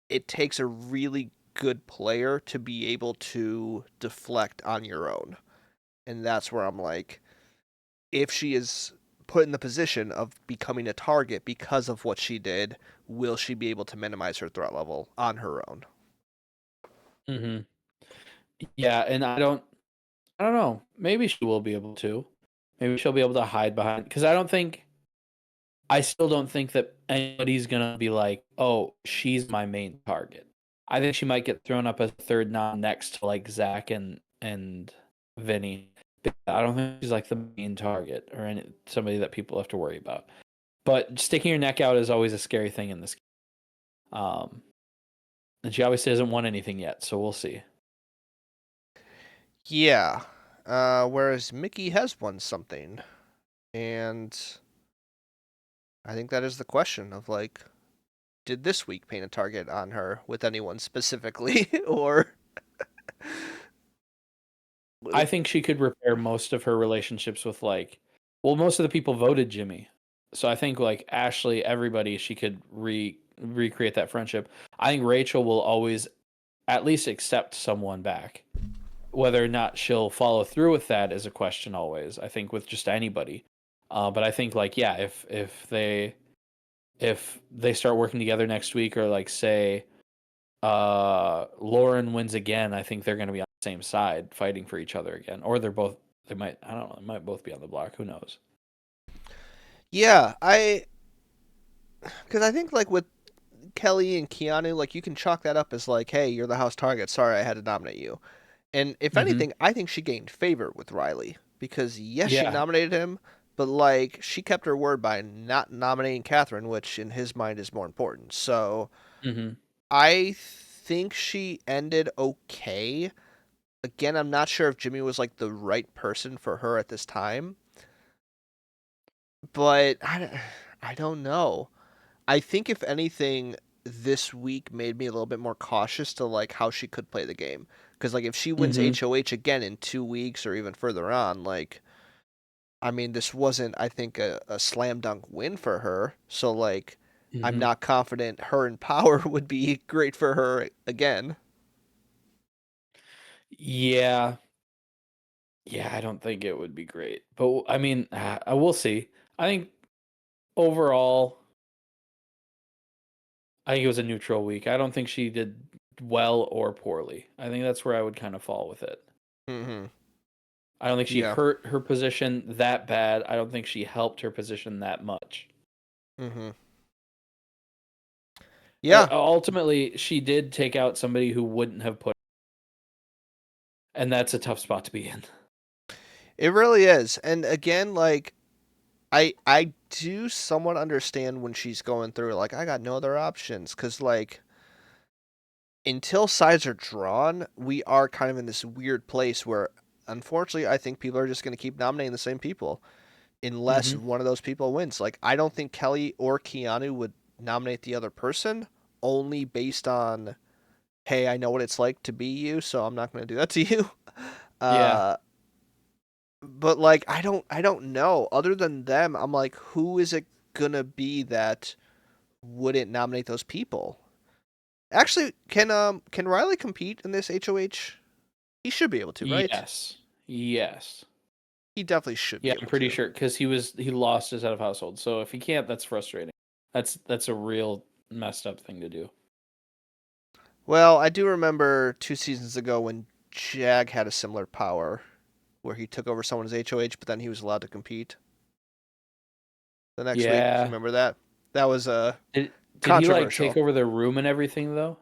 it takes a really good player to be able to deflect on your own. And that's where I'm like, if she is put in the position of becoming a target because of what she did, will she be able to minimize her threat level on her own? Hmm. Yeah, and I don't know. Maybe she will be able to. Maybe she'll be able to hide behind because I still don't think that anybody's gonna be like, oh, she's my main target. I think she might get thrown up as a third non next to like Zach and Vinny. But I don't think she's like the main target or somebody that people have to worry about. But sticking your neck out is always a scary thing in this game. And she obviously hasn't won anything yet, so we'll see. Yeah. Whereas Mickey has won something. And I think that is the question of like, did this week paint a target on her with anyone specifically? Or. I think she could repair most of her relationships with well, most of the people voted Jimmy. So I think like Ashley, everybody, she could recreate that friendship. I think Rachel will always at least accept someone back. Whether or not she'll follow through with that is a question always. I think with just anybody. But I think like yeah, if they start working together next week or like say Lauren wins again, I think they're going to be on the same side fighting for each other again. Or they might, I don't know, they might both be on the block. Who knows? Yeah, because I think like with Kelly and Keanu, like you can chalk that up as like, hey, you're the house target. Sorry, I had to nominate you. And if Hmm. anything, I think she gained favor with Riley because yes, she Yeah. nominated him, but like she kept her word by not nominating Catherine, which in his mind is more important. So Hmm. I think she ended okay. Again, I'm not sure if Jimmy was like the right person for her at this time, but I don't know. I think if anything, this week made me a little bit more cautious to like how she could play the game. Because like if she wins Hmm. HOH again in 2 weeks or even further on, like I mean, this wasn't I think a slam dunk win for her. So like I'm Hmm. not confident her in power would be great for her again. Yeah. Yeah, I don't think it would be great. But I mean, I will see. I think overall, I think it was a neutral week. I don't think she did well or poorly. I think that's where I would kind of fall with it. Mm-hmm. I don't think she Yeah. hurt her position that bad. I don't think she helped her position that much. Mm-hmm. Yeah. Ultimately, she did take out somebody who wouldn't have put, and that's a tough spot to be in. It really is. And again, like I do somewhat understand when she's going through like I got no other options cuz like until sides are drawn, we are kind of in this weird place where unfortunately I think people are just going to keep nominating the same people unless Hmm. one of those people wins. Like I don't think Kelly or Keanu would nominate the other person only based on hey, I know what it's like to be you, so I'm not going to do that to you. Yeah. Uh but like I don't know. Other than them, I'm like who is it going to be that wouldn't nominate those people? Actually, can Riley compete in this HOH? He should be able to, right? Yes. Yes. He definitely should Yeah, be I'm able pretty to. sure because he lost his head of household. So if he can't, that's frustrating. That's a real messed up thing to do. Well, I do remember 2 seasons ago when Jag had a similar power where he took over someone's HOH, but then he was allowed to compete the next week. If you Yeah. remember that, that was Did he like take controversial. over their room and everything though?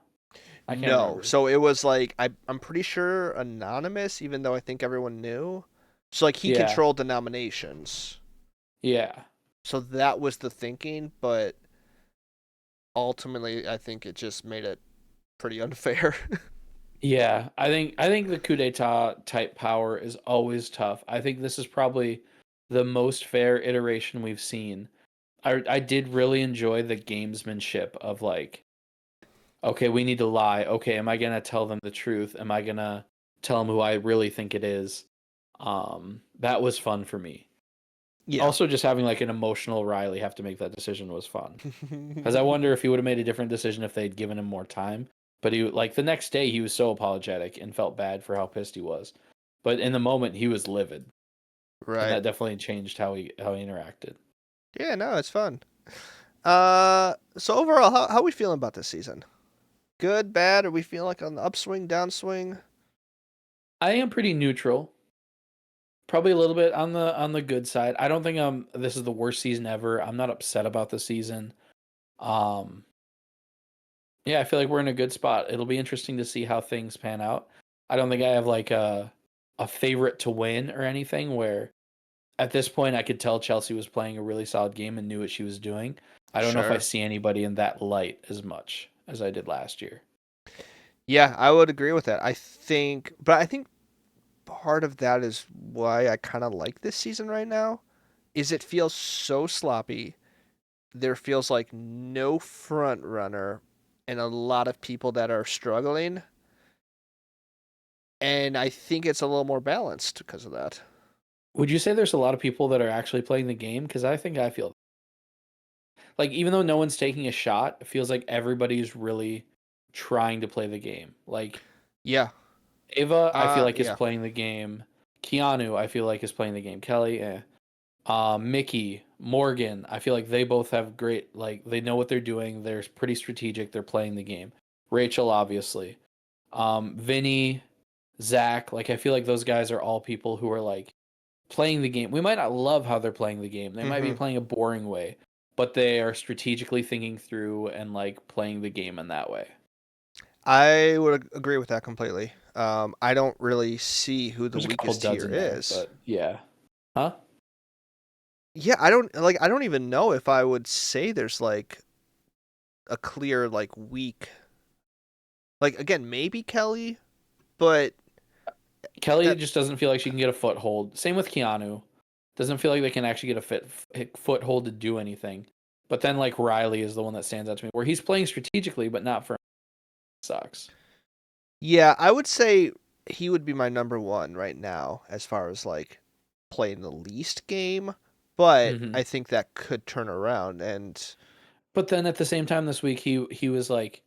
I can't No, remember. so it was like I'm pretty sure anonymous, even though I think everyone knew. So like he Yeah. controlled the nominations. Yeah. So that was the thinking, but ultimately I think it just made it pretty unfair. Yeah, I think the coup d'état type power is always tough. I think this is probably the most fair iteration we've seen. I did really enjoy the gamesmanship of like, okay, we need to lie. Okay, am I gonna tell them the truth? Am I gonna tell them who I really think it is? That was fun for me. Yeah. Also, just having like an emotional Riley have to make that decision was fun. Because I wonder if he would have made a different decision if they'd given him more time. But he like the next day he was so apologetic and felt bad for how pissed he was. But in the moment he was livid, and Right. that definitely changed how he interacted. Yeah, no, it's fun. So overall, how are we feeling about this season? Good, bad? Are we feeling like on the upswing, downswing? I am pretty neutral. Probably a little bit on the good side. I don't think this is the worst season ever. I'm not upset about the season. Um yeah, I feel like we're in a good spot. It'll be interesting to see how things pan out. I don't think I have like a favorite to win or anything where at this point I could tell Chelsea was playing a really solid game and knew what she was doing. I don't know if I Sure. see anybody in that light as much as I did last year. Yeah, I would agree with that. But I think part of that is why I kind of like this season right now. Is it feels so sloppy. There feels like no front runner, and a lot of people that are struggling. And I think it's a little more balanced because of that. Would you say there's a lot of people that are actually playing the game? Because I think I feel like even though no one's taking a shot, it feels like everybody's really trying to play the game. Like Yeah. Ava, I feel like is Yeah. playing the game. Keanu, I feel like is playing the game. Kelly, Mickey, Morgan, I feel like they both have great, like they know what they're doing. They're pretty strategic. They're playing the game. Rachel, obviously. Vinny, Zach, like I feel like those guys are all people who are like playing the game. We might not love how they're playing the game. They might be Mm-hmm. playing a boring way, but they are strategically thinking through and like playing the game in that way. I would agree with that completely. I don't really see who the There's a couple weakest duds tier in there, is. but yeah. Huh? Yeah, I don't even know if I would say there's like a clear like weak. Like again, maybe Kelly, but Kelly that just doesn't feel like she can get a foothold. Same with Keanu. Doesn't feel like they can actually get foothold to do anything. But then like Riley is the one that stands out to me, where he's playing strategically, but not for sucks. yeah, I would say he would be my number one right now as far as like playing the least game, but Hmm. I think that could turn around and But then at the same time this week, he was like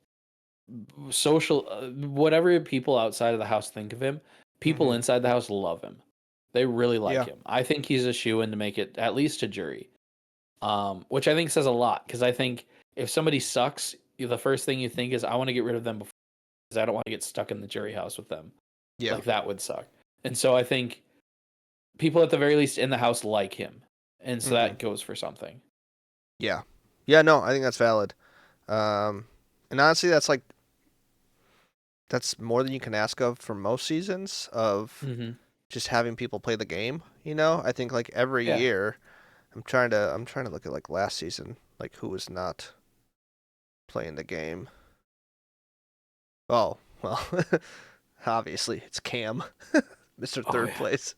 social. Whatever people outside of the house think of him, people hmm inside the house love him. They really like yeah. him. I think he's a shoe in to make it at least to jury. Which I think says a lot because I think if somebody sucks, the first thing you think is I want to get rid of them before because I don't want to get stuck in the jury house with them. Yeah. Like that would suck. And so I think people at the very least in the house like him, and so hmm that goes for something. Yeah. Yeah, no, I think that's valid. Um and honestly that's more than you can ask of for most seasons of Hmm. just having people play the game, you know? I think like every Yeah. year I'm trying to look at like last season, like who was not playing the game. Oh, well, obviously it's Cam, Mr. Oh Third yeah. Place.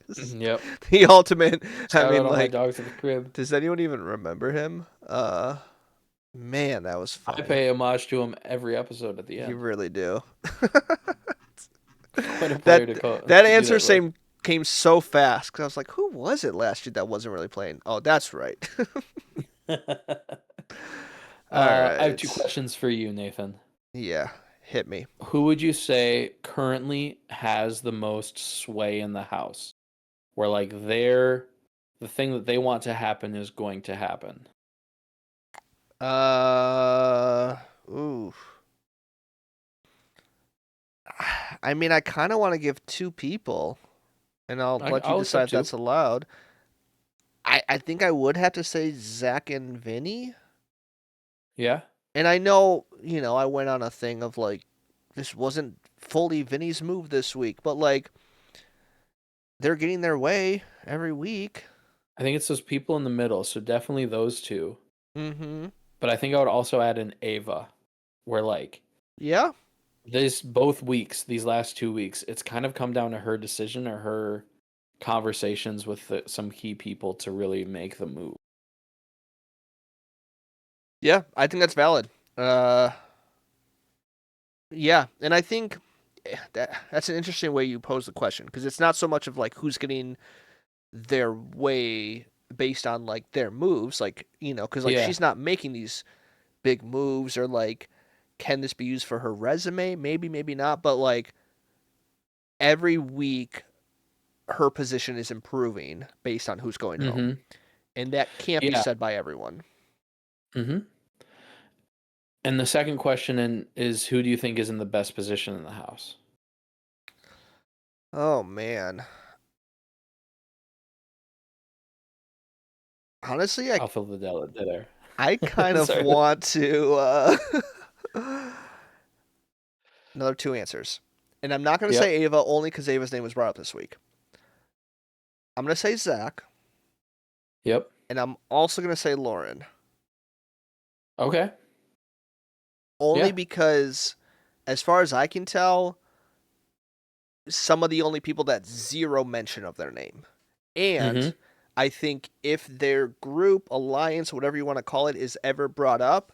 Just Yep. the ultimate. I Shout out mean, all my like, dogs at the crib. does anyone even remember him? Man, that was I funny. pay homage to him every episode at the You end. really do. Quite a player that to that to do answer that with. same came so fast because I was like, who was it last year that wasn't really playing? Oh, that's right. All I have two right. questions for you, Nathan. Yeah, hit me. Who would you say currently has the most sway in the house? Where like the thing that they want to happen is going to happen. Uh, ooh. I mean, I kind of want to give two people, and I'll let you I'll decide accept if two. that's allowed. I think I would have to say Zach and Vinny. Yeah. And I know, I went on a thing of like, this wasn't fully Vinny's move this week, but like, they're getting their way every week. I think it's those people in the middle, so definitely those two. Mm hmm. But I think I would also add an Ava, where like Yeah. this both weeks, these last 2 weeks, it's kind of come down to her decision or her conversations with some key people to really make the move. Yeah. I think that's valid. Uh, yeah. And I think that's an interesting way you pose the question because it's not so much of like who's getting their way based on like their moves, like because like Yeah. she's not making these big moves or like can this be used for her resume? Maybe, maybe not, but like every week her position is improving based on who's going home. Mm-hmm. And that can't be Yeah. said by everyone. Mm-hmm. And the second question is who do you think is in the best position in the house? Oh man. Honestly, I'll fill the dead I kind there. of Sorry. want to another two answers. And I'm not going to Yep. say Ava only because Ava's name was brought up this week. I'm going to say Zach, Yep. and I'm also going to say Lauren. Okay. Only Yeah. because, as far as I can tell, some of the only people that zero mention of their name. And Mm-hmm. I think if their group, alliance, whatever you want to call it, is ever brought up,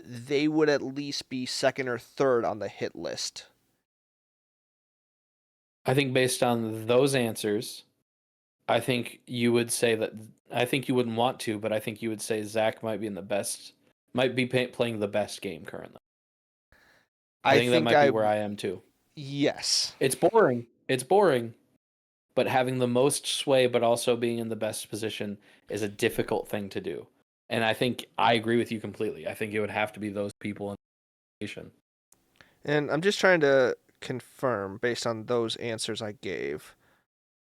they would at least be second or third on the hit list. I think based on those answers, I think you would say that. I think you wouldn't want to, but I think you would say Zach might be in the best, might be playing the best game currently. I I think that think might be I, where I am too. yes. It's boring. It's boring, but having the most sway, but also being in the best position is a difficult thing to do. And I think I agree with you completely. I think it would have to be those people in the nation. And I'm just trying to confirm based on those answers I gave.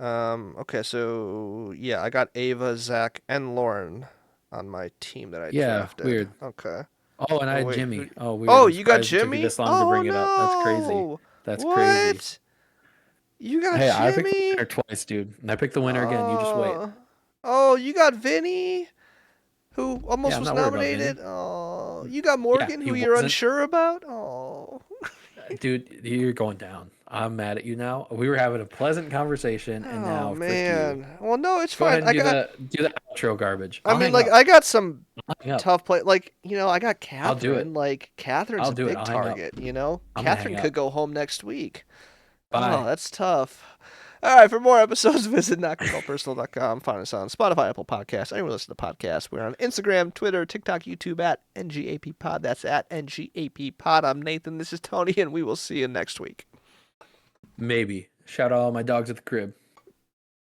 Okay, so yeah, I got Ava, Zach, and Lauren on my team that I Yeah, drafted. weird. Okay. Oh, and I And had wait, Jimmy. who? Oh, weird. Oh, I'm you got surprised it took you Jimmy? this long to Oh bring it up. That's crazy. no! That's crazy. What? You got Hey, I picked the Jimmy? winner twice, dude. And I picked the winner again. You just wait. Oh, oh, you got Vinny, who Yeah, almost I'm was not worried about Vinny. nominated. Oh, you got Yeah, Morgan, he who you're wasn't. unsure about. Oh. Dude, you're going down. I'm mad at you now. We were having a pleasant conversation, and Oh now frick you. man. Well, no, it's Go fine. ahead and do the outro garbage. I I'll mean, hang like, up. I got some I'll hang up. tough play. Like, I got I'll do Catherine. it. Like, Catherine's I'll a do it. big I'll hang up. target. I'm gonna hang Catherine could up. go home next week. Oh, Bye. that's tough. All right, for more episodes, visit notyourfaultpersonal.com. Find us on Spotify, Apple Podcasts, anywhere listen to podcasts. We're on Instagram, Twitter, TikTok, YouTube at NGAP That's at NGAP I'm Nathan. This is Tony, and we will see you next week. Maybe. Shout out all my dogs at the crib.